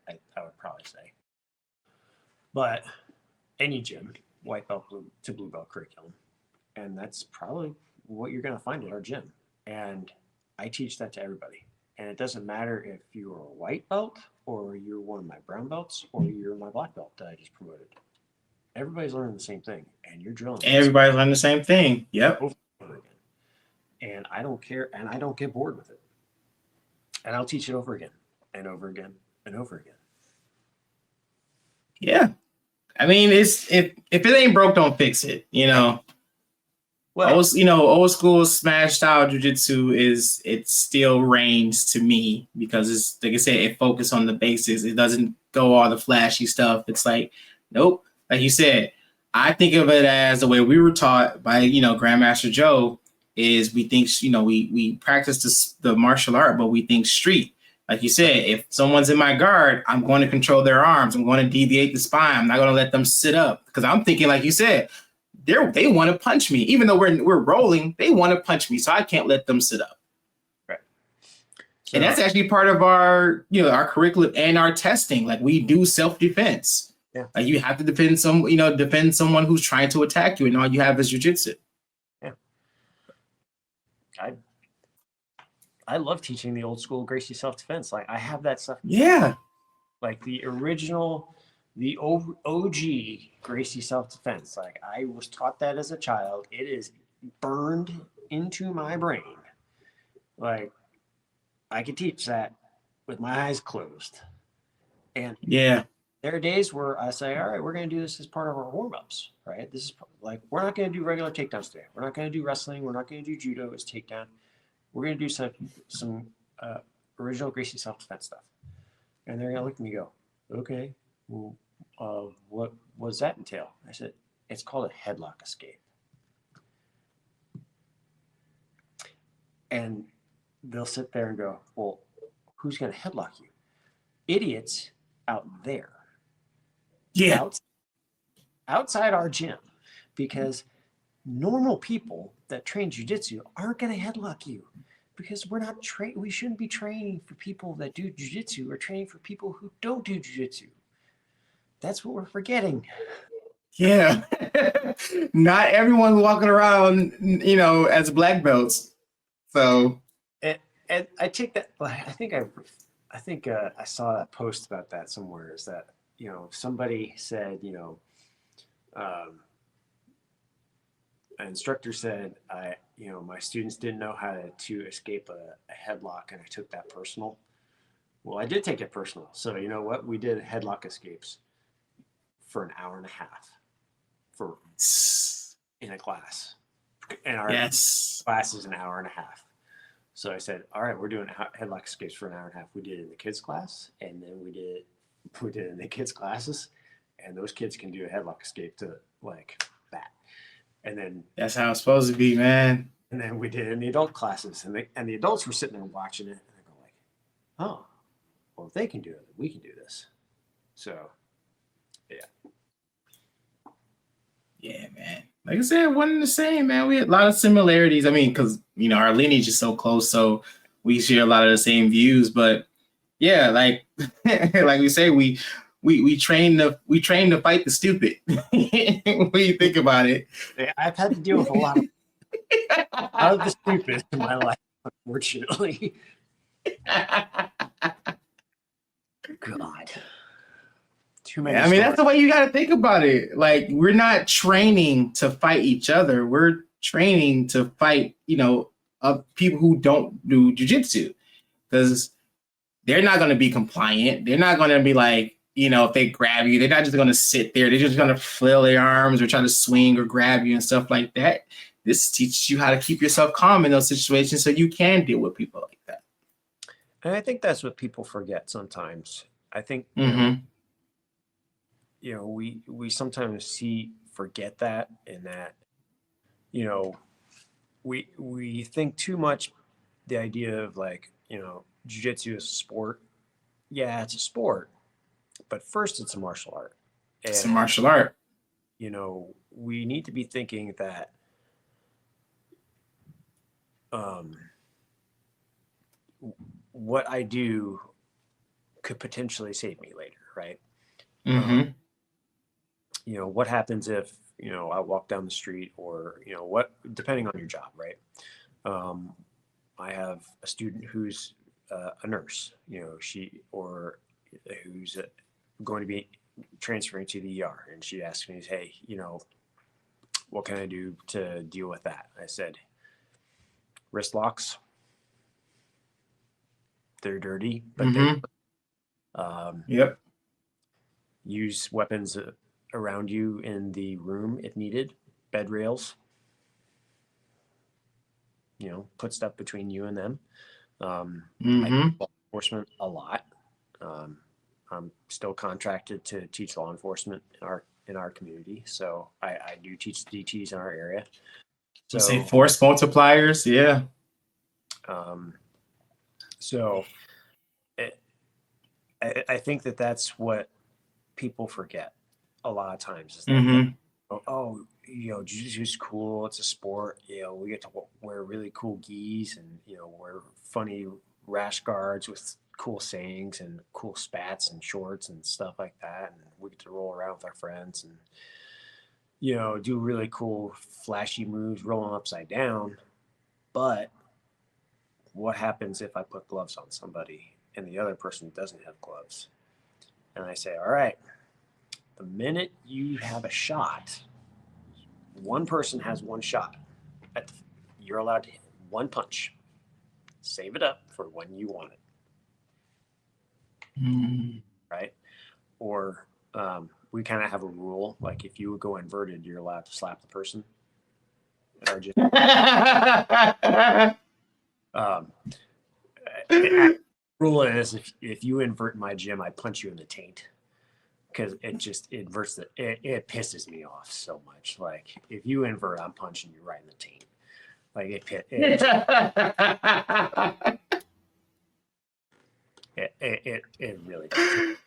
I would probably say. But any gym, white belt to blue belt curriculum. And that's probably what you're going to find at our gym. And I teach that to everybody. And it doesn't matter if you're a white belt or you're one of my brown belts or you're my black belt that I just promoted. Everybody's learning the same thing, and you're drilling. Everybody's learning the same thing. Yep. Over and over again. And I don't care, and I don't get bored with it. And I'll teach it over again and over again and over again. Yeah. I mean, it's if it ain't broke, don't fix it. Well, old school smash style jujitsu it still reigns to me because it's like I said, it focuses on the basics. It doesn't go all the flashy stuff. It's like, nope. Like you said, I think of it as the way we were taught by Grandmaster Joe is we think we practice the martial art, but we think street. Like you said, if someone's in my guard, I'm going to control their arms. I'm going to deviate the spine. I'm not going to let them sit up because I'm thinking, like you said, they want to punch me. Even though we're rolling, they want to punch me, so I can't let them sit up. Right. And that's actually part of our our curriculum and our testing. Like we do self-defense. Yeah. Like you have to defend someone who's trying to attack you, and all you have is jujitsu. Yeah. I love teaching the old school Gracie self-defense. Like I have that stuff. Yeah. Like the original, the OG Gracie self-defense. Like I was taught that as a child. It is burned into my brain. Like I could teach that with my eyes closed. And yeah, there are days where I say, all right, we're going to do this as part of our warm-ups, right? This is like, we're not going to do regular takedowns today. We're not going to do wrestling. We're not going to do judo as takedown. We're going to do some original Gracie self-defense stuff. And they're going to look at me and go, okay, well, what does that entail? I said, it's called a headlock escape. And they'll sit there and go, well, who's going to headlock you? Idiots out there. Yeah. Outside our gym, because normal people that train jiu-jitsu aren't going to headlock you because we're not we shouldn't be training for people that do jiu-jitsu. We're training for people who don't do jiu-jitsu. That's what we're forgetting. Yeah. Not everyone's walking around, as black belts. So and I take that. I think I saw that post about that somewhere. Is that somebody said an instructor said my students didn't know how to escape a headlock, and I took that personal. Well, I did take it personal. So you know what? We did headlock escapes for an hour and a half in a class. And our class is an hour and a half. So I said, all right, we're doing headlock escapes for an hour and a half. We did it in the kids' class, and then we did it in the kids' classes, and those kids can do a headlock escape to like that. And then that's how it's supposed to be, man. And then we did it in the adult classes, and the adults were sitting there watching it, and they go like, oh, well, if they can do it, we can do this. So, yeah. Yeah, man. Like I said, one and the same, man. We had a lot of similarities. I mean, because our lineage is so close, so we share a lot of the same views. But yeah, like like we say, we train to fight the stupid. When you think about it, yeah, I've had to deal with a lot of the stupid in my life, unfortunately. God. Too many I mean, that's the way you got to think about it. Like, we're not training to fight each other. We're training to fight, people who don't do jiu-jitsu, because they're not going to be compliant. They're not going to be like, if they grab you, they're not just going to sit there. They're just going to flail their arms or try to swing or grab you and stuff like that. This teaches you how to keep yourself calm in those situations so you can deal with people like that. And I think that's what people forget sometimes. I think, we sometimes forget that, and that, we think too much the idea of like, jiu-jitsu is a sport. Yeah, it's a sport, but first it's a martial art. And, it's a martial art. We need to be thinking that what I do could potentially save me later, right? Mm-hmm. What happens if, I walk down the street, or, what, depending on your job, right? I have a student who's a nurse, who's going to be transferring to the ER, and she asked me, hey, what can I do to deal with that? I said, wrist locks. They're dirty, but yep. Use weapons around you in the room if needed. Bed rails. Put stuff between you and them. I do law enforcement a lot. I'm still contracted to teach law enforcement in our community, so I do teach DTs in our area. So say force multipliers, yeah. So I think that's what people forget a lot of times. Is that jiu-jitsu is cool. It's a sport. We get to wear really cool gis and wear funny rash guards with cool sayings and cool spats and shorts and stuff like that. And we get to roll around with our friends and do really cool flashy moves, rolling upside down. But what happens if I put gloves on somebody and the other person doesn't have gloves? And I say, all right, the minute you have a shot, one person has one shot. You're allowed to hit one punch. Save it up for when you want it. Right? Or we kind of have a rule, like if you would go inverted, you're allowed to slap the person. Or just rule is if you invert my gym, I punch you in the taint. Because it just inverts it pisses me off so much. Like if you invert, I'm punching you right in the taint. Like it really does.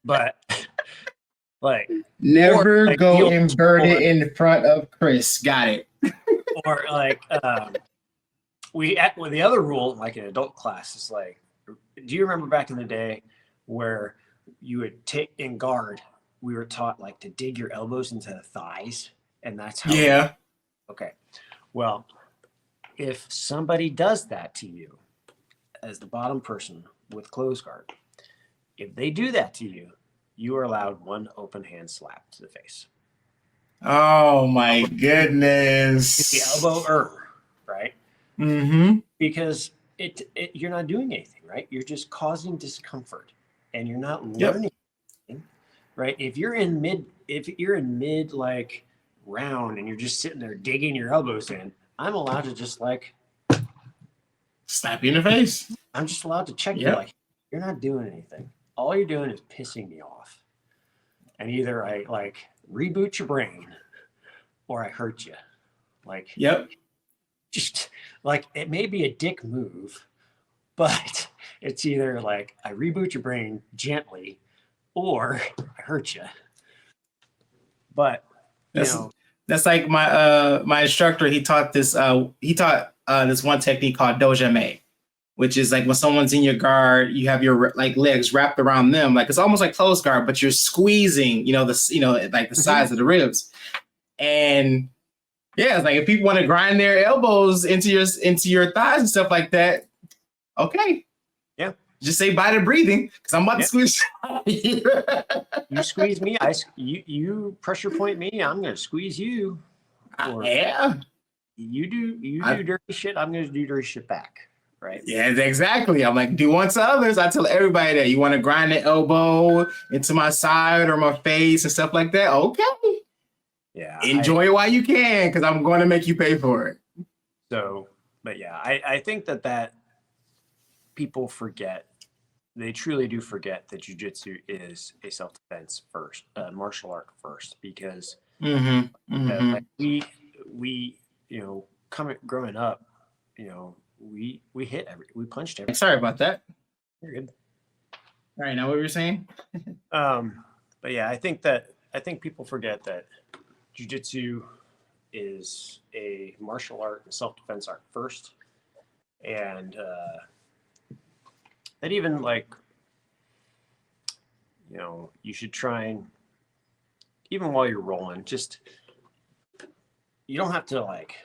But like never go inverted in front of Chris. Got it. Or like the other rule, like in adult class, is like, do you remember back in the day where you would take in guard? We were taught like to dig your elbows into the thighs, and that's how. Yeah. Okay. Well, if somebody does that to you as the bottom person with closed guard, if they do that to you, you are allowed one open hand slap to the face. Oh my goodness. The elbow, right? Because you're not doing anything, right? You're just causing discomfort, and you're not learning anything, right? If you're in mid like round and you're just sitting there digging your elbows in, I'm allowed to just like slap you in the face. I'm just allowed to check you like, you're not doing anything. All you're doing is pissing me off. And either I like reboot your brain or I hurt you. Like, just like it may be a dick move, but it's either like I reboot your brain gently or I hurt you. But that's like my instructor. He taught this this one technique called dojame, which is like when someone's in your guard, you have your like legs wrapped around them, like it's almost like closed guard, but you're squeezing, like the sides of the ribs. And yeah, it's like if people want to grind their elbows into your thighs and stuff like that, okay. Yeah. Just say bite of breathing, because I'm about to squeeze. You squeeze me, you pressure point me, I'm gonna squeeze you. Or you do dirty shit, I'm gonna do dirty shit back. Right. Yeah, exactly. I'm like, do once others. I tell everybody that you want to grind the elbow into my side or my face and stuff like that. Okay. Yeah. Enjoy it while you can, because I'm going to make you pay for it. So, but yeah, I think that people forget. They truly do forget that jiu-jitsu is a self-defense first, martial art first, because like we growing up, we punched every. Sorry about that. You're good. All right, now what were you saying? But yeah, I think people forget that jiu-jitsu is a martial art and self-defense art first, and that even like you should try and even while you're rolling, just you don't have to like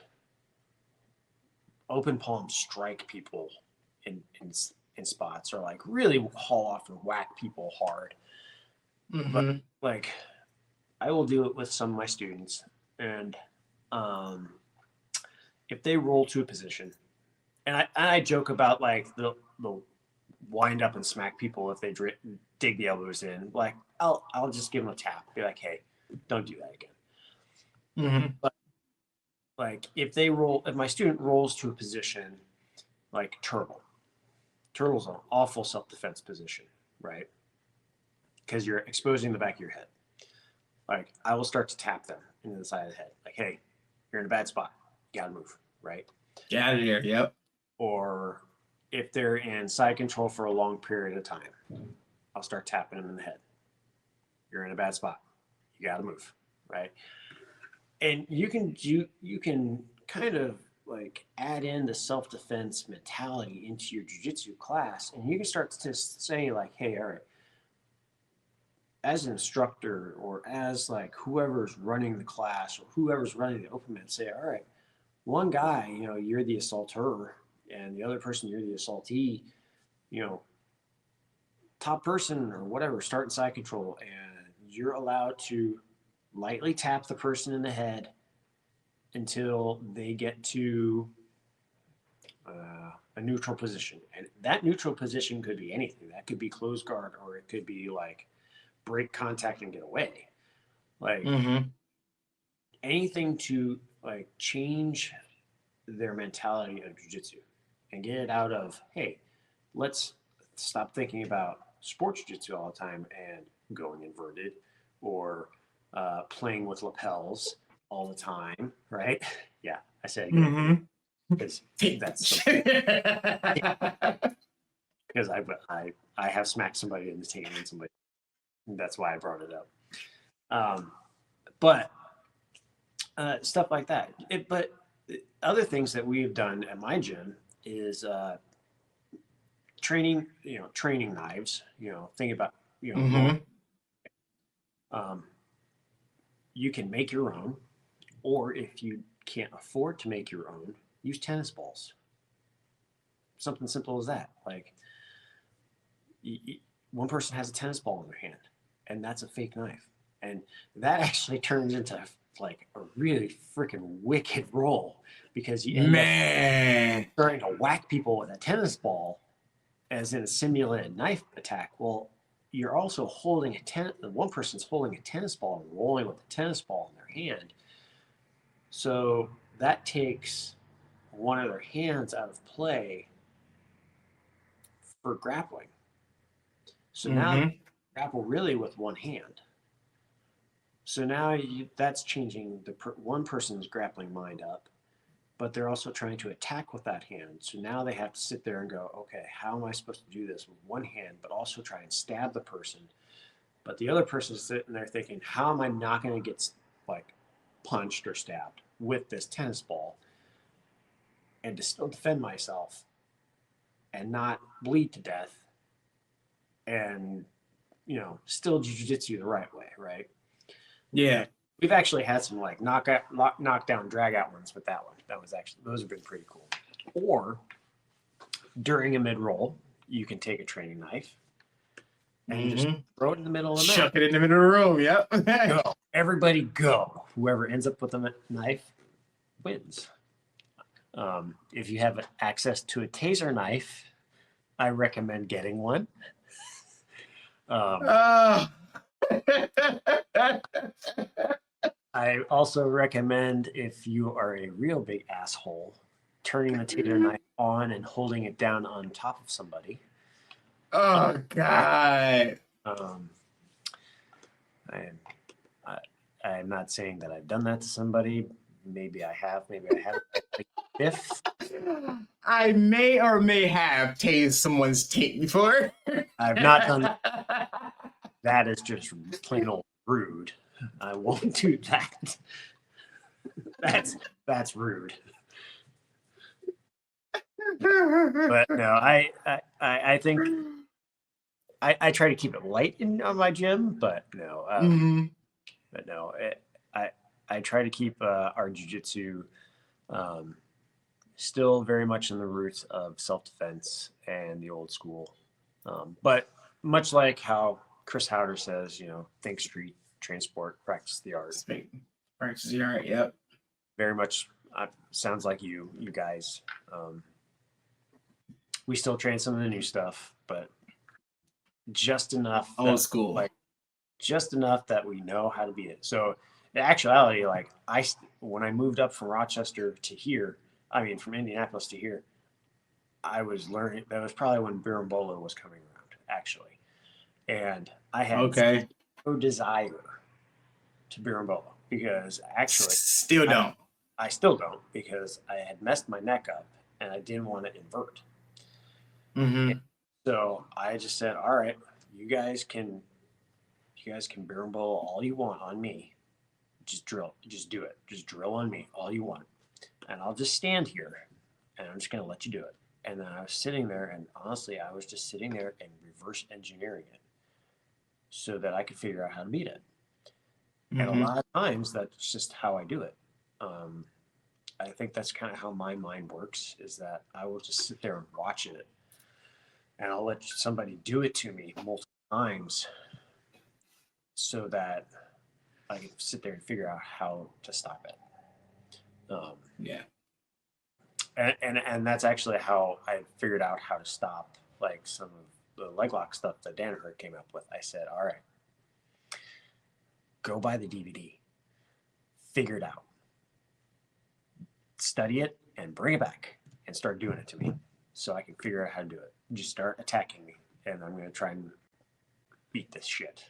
open palm strike people in spots, or like really haul off and whack people hard. But like, I will do it with some of my students, and if they roll to a position, and I joke about like the wind up and smack people if they dig the elbows in. Like I'll just give them a tap, be like, hey, don't do that again. But like if my student rolls to a position like turtle's an awful self-defense position, right? Because you're exposing the back of your head. Like I will start to tap them into the side of the head, like, hey, you're in a bad spot, you gotta move, right? Get out of here. Yep. Or if they're in side control for a long period of time, I'll start tapping them in the head. You're in a bad spot, you gotta move, right? And you can kind of like add in the self-defense mentality into your jiu-jitsu class, and you can start to say like, hey, all right, as an instructor or as like whoever's running the class or whoever's running the open mat, say, all right, one guy, you're the assaulter, and the other person, you're the assaultee, top person or whatever, start in side control, and you're allowed to lightly tap the person in the head until they get to a neutral position. And that neutral position could be anything. That could be closed guard, or it could be like break contact and get away. Like anything to like change their mentality of jiu-jitsu and get it out of, hey, let's stop thinking about sports jiu-jitsu all the time and going inverted or playing with lapels all the time, right? Yeah, I said it because that's because I have smacked somebody in the team and somebody. That's why I brought it up. But stuff like that. But other things that we've done at my gym is training knives. Think about you can make your own, or if you can't afford to make your own, use tennis balls. Something simple as that. Like one person has a tennis ball in their hand, and that's a fake knife, and that actually turns into like a really freaking wicked roll, because you end up starting to whack people with a tennis ball as in a simulated knife attack. Well, you're also holding one person's holding a tennis ball and rolling with a tennis ball in their hand. So that takes one of their hands out of play for grappling. So now you grapple really with one hand. So now that's changing one person's grappling mind up, but they're also trying to attack with that hand. So now they have to sit there and go, okay, how am I supposed to do this with one hand, but also try and stab the person? But the other person is sitting there thinking, how am I not going to get like punched or stabbed with this tennis ball and to still defend myself and not bleed to death and, still jiu-jitsu the right way, right? Yeah. We've actually had some like knockdown, drag out ones with that one. Those have been pretty cool. Or during a mid roll, you can take a training knife and just throw it in the middle of the mat. Chuck it in the middle of the room. Yep. Go. Everybody go. Whoever ends up with a knife wins. If you have access to a taser knife, I recommend getting one. I also recommend, if you are a real big asshole, turning the taser knife on and holding it down on top of somebody. Oh God! I'm not saying that I've done that to somebody. Maybe I have. Maybe I haven't. If I may or may have tased someone's taint before. I've not done that. That is just plain old rude. I won't do that. That's rude. But no, I think I try to keep it light on my gym, but no, I try to keep our jiu-jitsu still very much in the roots of self-defense and the old school. But much like how Chris Howder says, think street, transport, practice the art. Practice the art, yep. Very much sounds like you guys. We still train some of the new stuff, but just enough. Old school. Like, just enough that we know how to beat it. So in actuality, like when I moved up from Rochester to here, from Indianapolis to here, I was learning. That was probably when Berimbolo was coming around, actually. And I had no desire to Berimbolo because actually still don't. I still don't because I had messed my neck up and I didn't want to invert. Mm-hmm. So I just said, all right, you guys can Berimbolo all you want on me. Just drill. Just do it. Just drill on me all you want. And I'll just stand here and I'm just going to let you do it. And then I was sitting there, and honestly, I was just sitting there and reverse engineering it so that I could figure out how to beat it. Mm-hmm. And a lot of times, that's just how I do it. I think that's kind of how my mind works, is that I will just sit there and watch it. And I'll let somebody do it to me multiple times so that I can sit there and figure out how to stop it. Yeah. And that's actually how I figured out how to stop like some of the leg lock stuff that Danaher came up with. I said, all right, go buy the DVD, figure it out, study it, and bring it back and start doing it to me so I can figure out how to do it. Just start attacking me, and I'm going to try and beat this shit.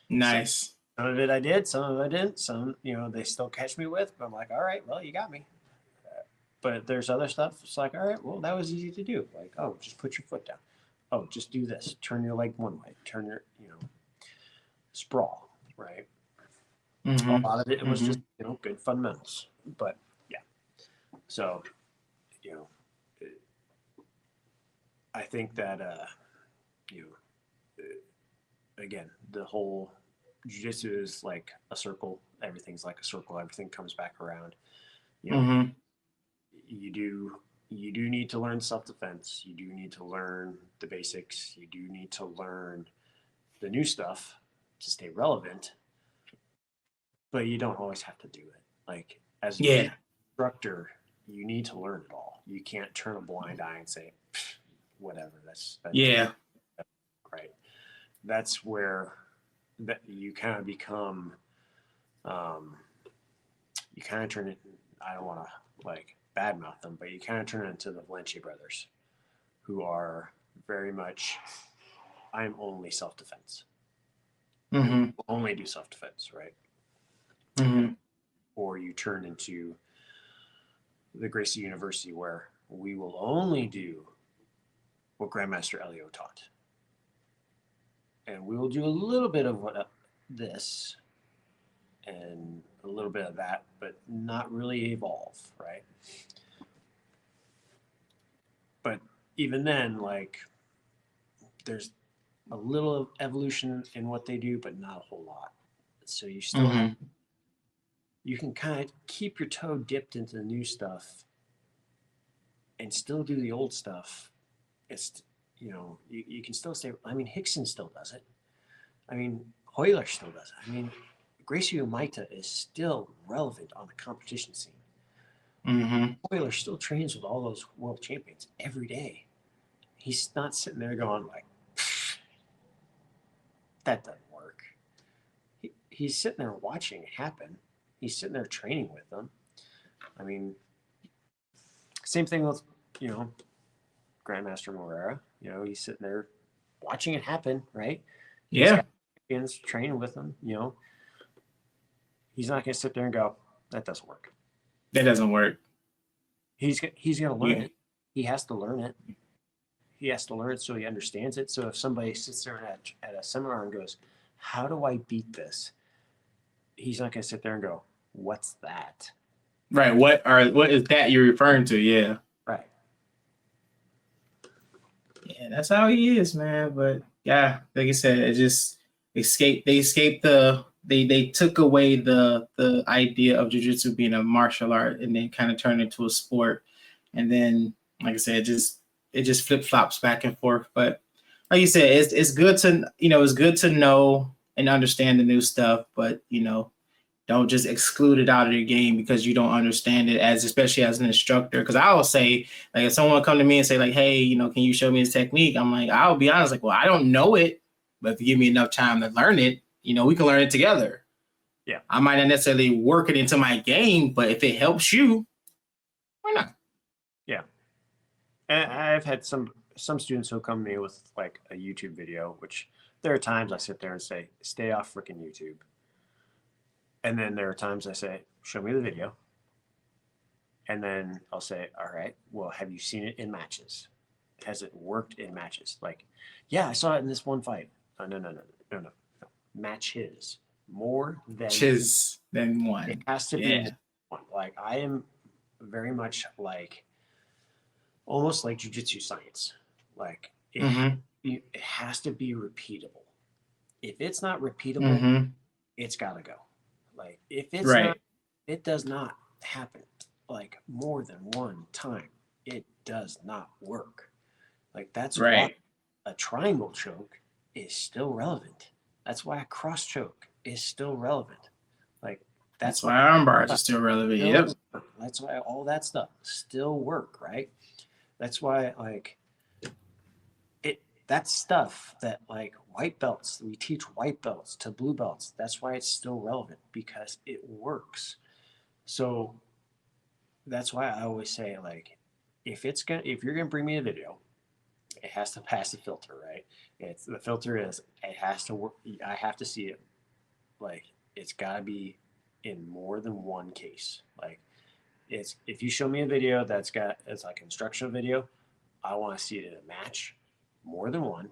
Nice. So, some of it I did, some of it I didn't. Some, they still catch me with, but I'm like, all right, well, you got me. But there's other stuff. It's like, all right, well, that was easy to do. Like, oh, just put your foot down. Oh, just do this. Turn your leg one way. Turn your, sprawl, right? Mm-hmm. A lot of it was just, good fundamentals. But, yeah. So, I think that, again, the whole jiu-jitsu is like a circle. Everything's like a circle. Everything comes back around. You do need to learn self-defense. You do need to learn the basics. You do need to learn the new stuff to stay relevant. But you don't always have to do it. Like, as an instructor, you need to learn it all. You can't turn a blind eye and say, whatever. That's right. That's where that you kind of become. You kind of turn it. I don't want to badmouth them, but you kind of turn it into the Valencia brothers, who are very much, I'm only self-defense. Mm-hmm. Only do self-defense, right? Mm-hmm. Or you turn into the Gracie University, where we will only do what Grandmaster Elio taught. And we will do a little bit of this and a little bit of that, but not really evolve, right? But even then, there's a little evolution in what they do, but not a whole lot. So you still you can kind of keep your toe dipped into the new stuff and still do the old stuff. It's, you can still stay. Hickson still does it. Hoyler still does it. Gracie Umaita is still relevant on the competition scene. Mm-hmm. Hoyler still trains with all those world champions every day. He's not sitting there going that doesn't work. He's sitting there watching it happen. He's sitting there training with them. Same thing with, Grandmaster Morera. He's sitting there watching it happen, right? Yeah. He's training with them, He's not going to sit there and go, that doesn't work. That doesn't work. He's going to learn it. He has to learn it. He has to learn it so he understands it. So if somebody sits there at a seminar and goes, how do I beat this? He's not going to sit there and go, what's that? Right. What is that you're referring to? Yeah. Right. Yeah, that's how he is, man. But yeah, like I said, it just they took away the idea of jiu-jitsu being a martial art, and then kind of turned it into a sport. and then, like I said, it just flip flops back and forth. But like you said, it's good to it's good to know and understand the new stuff, but don't just exclude it out of the game because you don't understand it, especially as an instructor. Because I will say, like, if someone come to me and say, like, hey, can you show me this technique? I'm like, I'll be honest, like, well, I don't know it, but if you give me enough time to learn it, we can learn it together. Yeah. I might not necessarily work it into my game, but if it helps you, why not? Yeah. And I've had some students who come to me with like a YouTube video, which there are times I sit there and say, stay off freaking YouTube. And then there are times I say, show me the video. And then I'll say, all right, well, have you seen it in matches? Has it worked in matches? Like, yeah, I saw it in this one fight. No. Matches. More than one. It has to be one. Like, I am very much like, almost like jujitsu science. Like, it has to be repeatable. If it's not repeatable, it's got to go. Like, if it's not, it does not happen like more than one time. It does not work. Like, that's why a triangle choke is still relevant. That's why a cross choke is still relevant. Like, that's why arm bars are still relevant. Yep. That's why all that stuff still work, right? That's why, like, that's stuff that, like, white belts, we teach white belts to blue belts. That's why it's still relevant, because it works. So that's why I always say, like, if you're gonna bring me a video, it has to pass the filter, right? The filter is, it has to work. I have to see it. Like, it's gotta be in more than one case. Like, if you show me a video it's like instructional video, I want to see it in a match, more than one.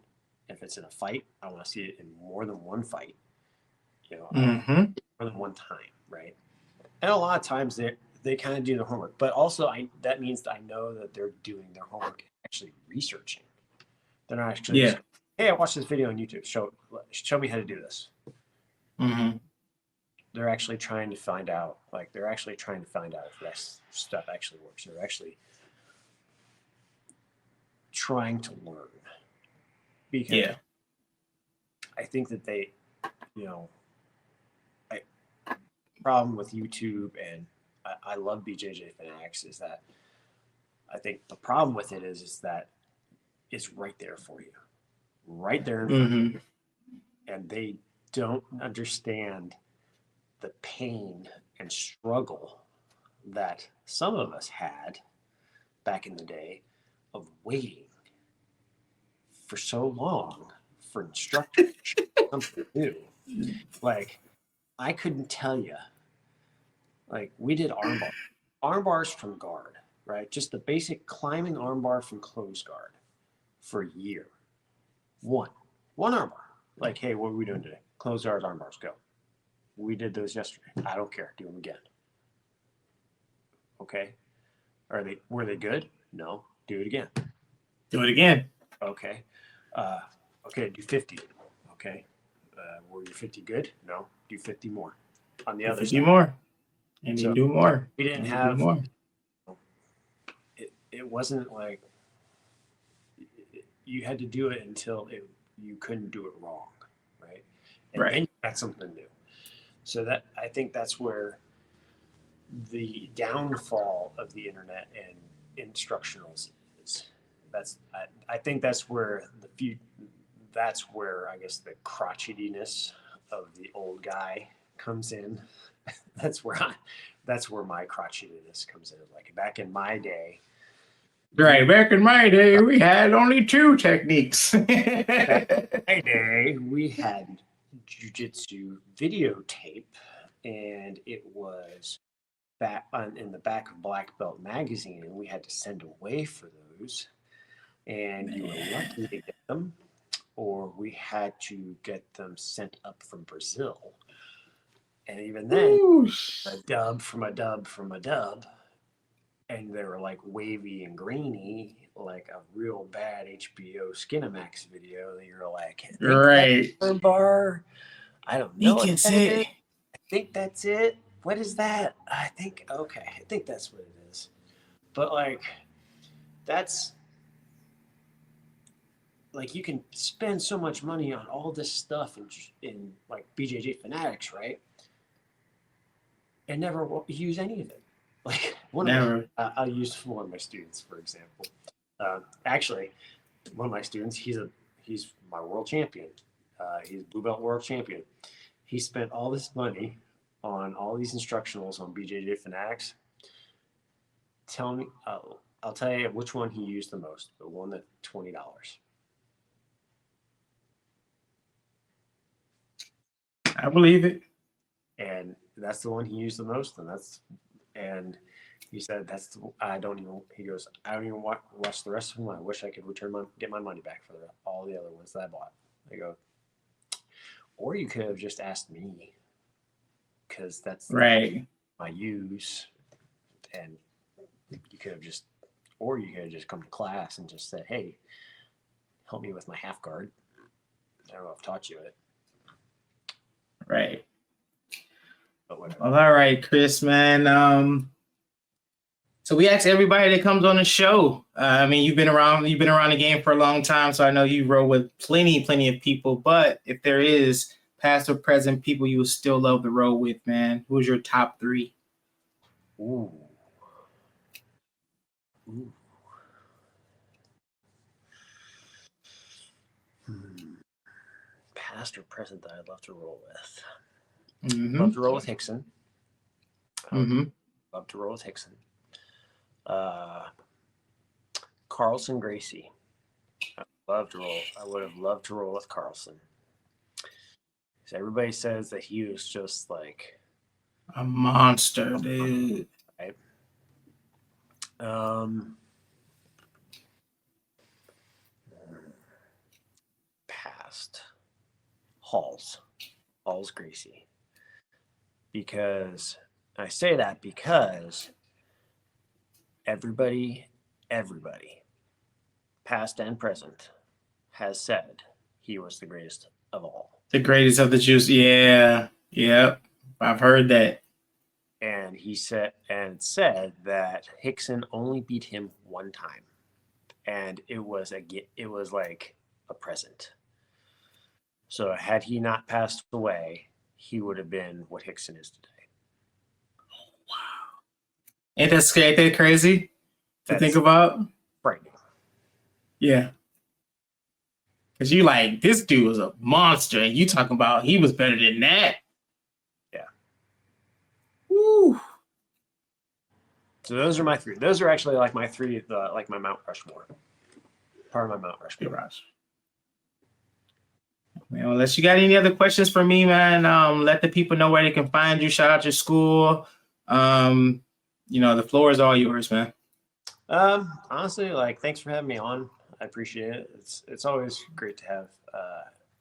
If it's in a fight, I want to see it in more than one fight. More than one time, right? And a lot of times they kind of do their homework, but also that means that I know that they're doing their homework, actually researching. They're not actually just, hey, I watched this video on YouTube. Show me how to do this. They're actually trying to find out. Like, they're actually trying to find out if that stuff actually works. They're actually trying to learn. Because I think that they, problem with YouTube, and I love BJJ Fanatics, is that I think the problem with it is that it's right there for you, right there in front of you, and they don't understand the pain and struggle that some of us had back in the day of waiting for so long for instructors something new. Like, I couldn't tell you. Like, we did arm bars from guard, right? Just the basic climbing arm bar from close guard for a year. One arm bar. Like, hey, what are we doing today? Close guard arm bars, go. We did those yesterday. I don't care. Do them again. Okay. Were they good? No. Do it again. Do it again. Okay. Okay, do 50. Okay. Were you 50 good? No. Do 50 more. On the other side. 50 more. And you do more. We didn't have more. It wasn't like you had to do it until you couldn't do it wrong, right? And then you got something new. So that, I think that's where the downfall of the internet and instructionals is. I think that's where I guess the crotchetiness of the old guy comes in. That's where my crotchetiness comes in. Like, back in my day. Right, back in my day, we had only 2 techniques. Back in my day, we had jiu-jitsu videotape, and it was in the back of Black Belt magazine, and we had to send away for those. And you were lucky to get them, or we had to get them sent up from Brazil. And even then, a dub from a dub from a dub. And they were like wavy and grainy, like a real bad HBO Skinamax video. That you're like, right, bar. I don't know. You can say. I think that's it. What is that? I think that's what it is. But, like, that's like you can spend so much money on all this stuff in like BJJ Fanatics, right? And never use any of it. Like I'll use one of my students, for example. Actually, one of my students, he's my world champion. He's blue belt world champion. He spent all this money on all these instructionals on BJJ Fanatics. Tell me, I'll tell you which one he used the most. The one that $20. I believe it. And that's the one he used the most, and he said I don't even watch the rest of them. I wish I could get my money back for all the other ones that I bought. I go, or you could have just asked me, because that's right. My use, and you could have just come to class and just said, hey, help me with my half guard. I don't know if I've taught you it. Right. But whatever. Well, all right, Chris, man. So we ask everybody that comes on the show. I mean, you've been around the game for a long time, so I know you roll with plenty of people. But if there is past or present people you would still love to roll with, man, who's your top 3? Ooh. Past or present that I'd love to roll with. Mm-hmm. Love to roll with Hickson. Mm-hmm. Love to roll with Hickson. Carlson Gracie. I would have loved to roll with Carlson. So everybody says that he was just like a monster, dude. Right. Past Halls Gracie. Because I say that because everybody, past and present, has said he was the greatest of all. The greatest of the Jews. Yeah. Yep. I've heard that. And he said that Hickson only beat him one time. And it was like a present. So had he not passed away, he would have been what Hickson is today. Wow. Ain't that crazy to think about? Frightening. Yeah. Because you like, this dude was a monster, and you talking about he was better than that. Yeah. Woo. So those are my 3. Those are actually like my 3, like my Mount Rushmore. Part of my Mount Rushmore. Well, unless you got any other questions for me, man, let the people know where they can find you. Shout out your school. The floor is all yours, man. Honestly, like, thanks for having me on. I appreciate it. It's always great to have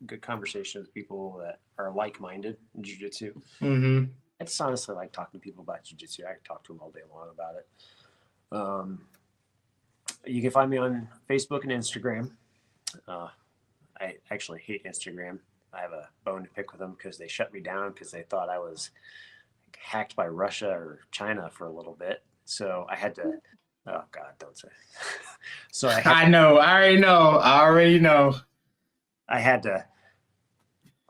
good conversation with people that are like-minded in jiu-jitsu. Mm-hmm. I just honestly like talking to people about jiu-jitsu. I can talk to them all day long about it. You can find me on Facebook and Instagram. I actually hate Instagram. I have a bone to pick with them because they shut me down because they thought I was hacked by Russia or China for a little bit. So I had to. Oh God, don't say. So I already know. I had to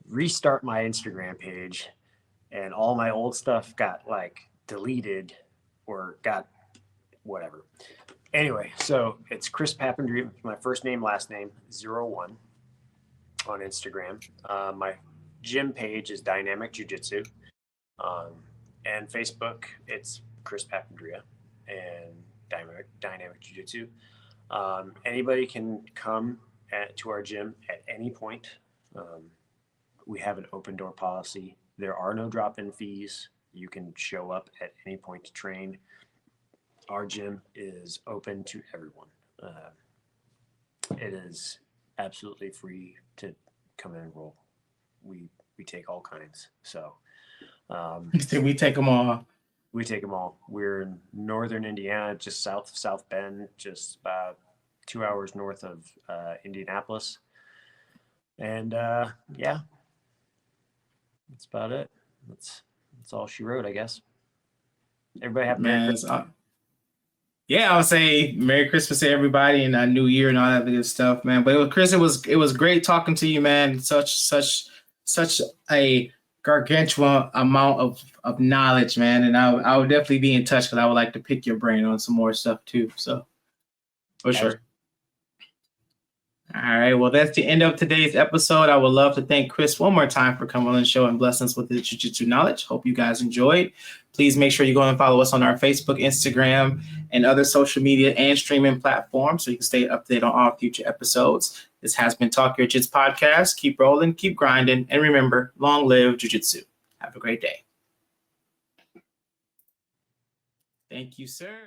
restart my Instagram page, and all my old stuff got like deleted or got whatever. Anyway, so it's Chris Papandria, my first name, last name, 01 on Instagram. My gym page is Dynamic Jiu-Jitsu. And Facebook, it's Chris Papandria and Dynamic Jiu-Jitsu. Anybody can come to our gym at any point. We have an open door policy. There are no drop-in fees. You can show up at any point to train. Our gym is open to everyone. It is absolutely free to come and enroll. We take all kinds. So we take them all. We take them all. We're in northern Indiana, just south of South Bend, just about 2 hours north of Indianapolis. And yeah, that's about it. That's all she wrote, I guess. Everybody have a Merry Christmas. Yeah, I would say Merry Christmas to everybody and a New Year and all that good stuff, man. But Chris, it was great talking to you, man. Such a gargantuan amount of knowledge, man. And I would definitely be in touch because I would like to pick your brain on some more stuff too. So for sure. All right. Well, that's the end of today's episode. I would love to thank Chris one more time for coming on the show and blessing us with his jiu-jitsu knowledge. Hope you guys enjoyed. Please make sure you go and follow us on our Facebook, Instagram, and other social media and streaming platforms so you can stay updated on all future episodes. This has been Talk Your Jits Podcast. Keep rolling, keep grinding, and remember, long live jiu-jitsu. Have a great day. Thank you, sir.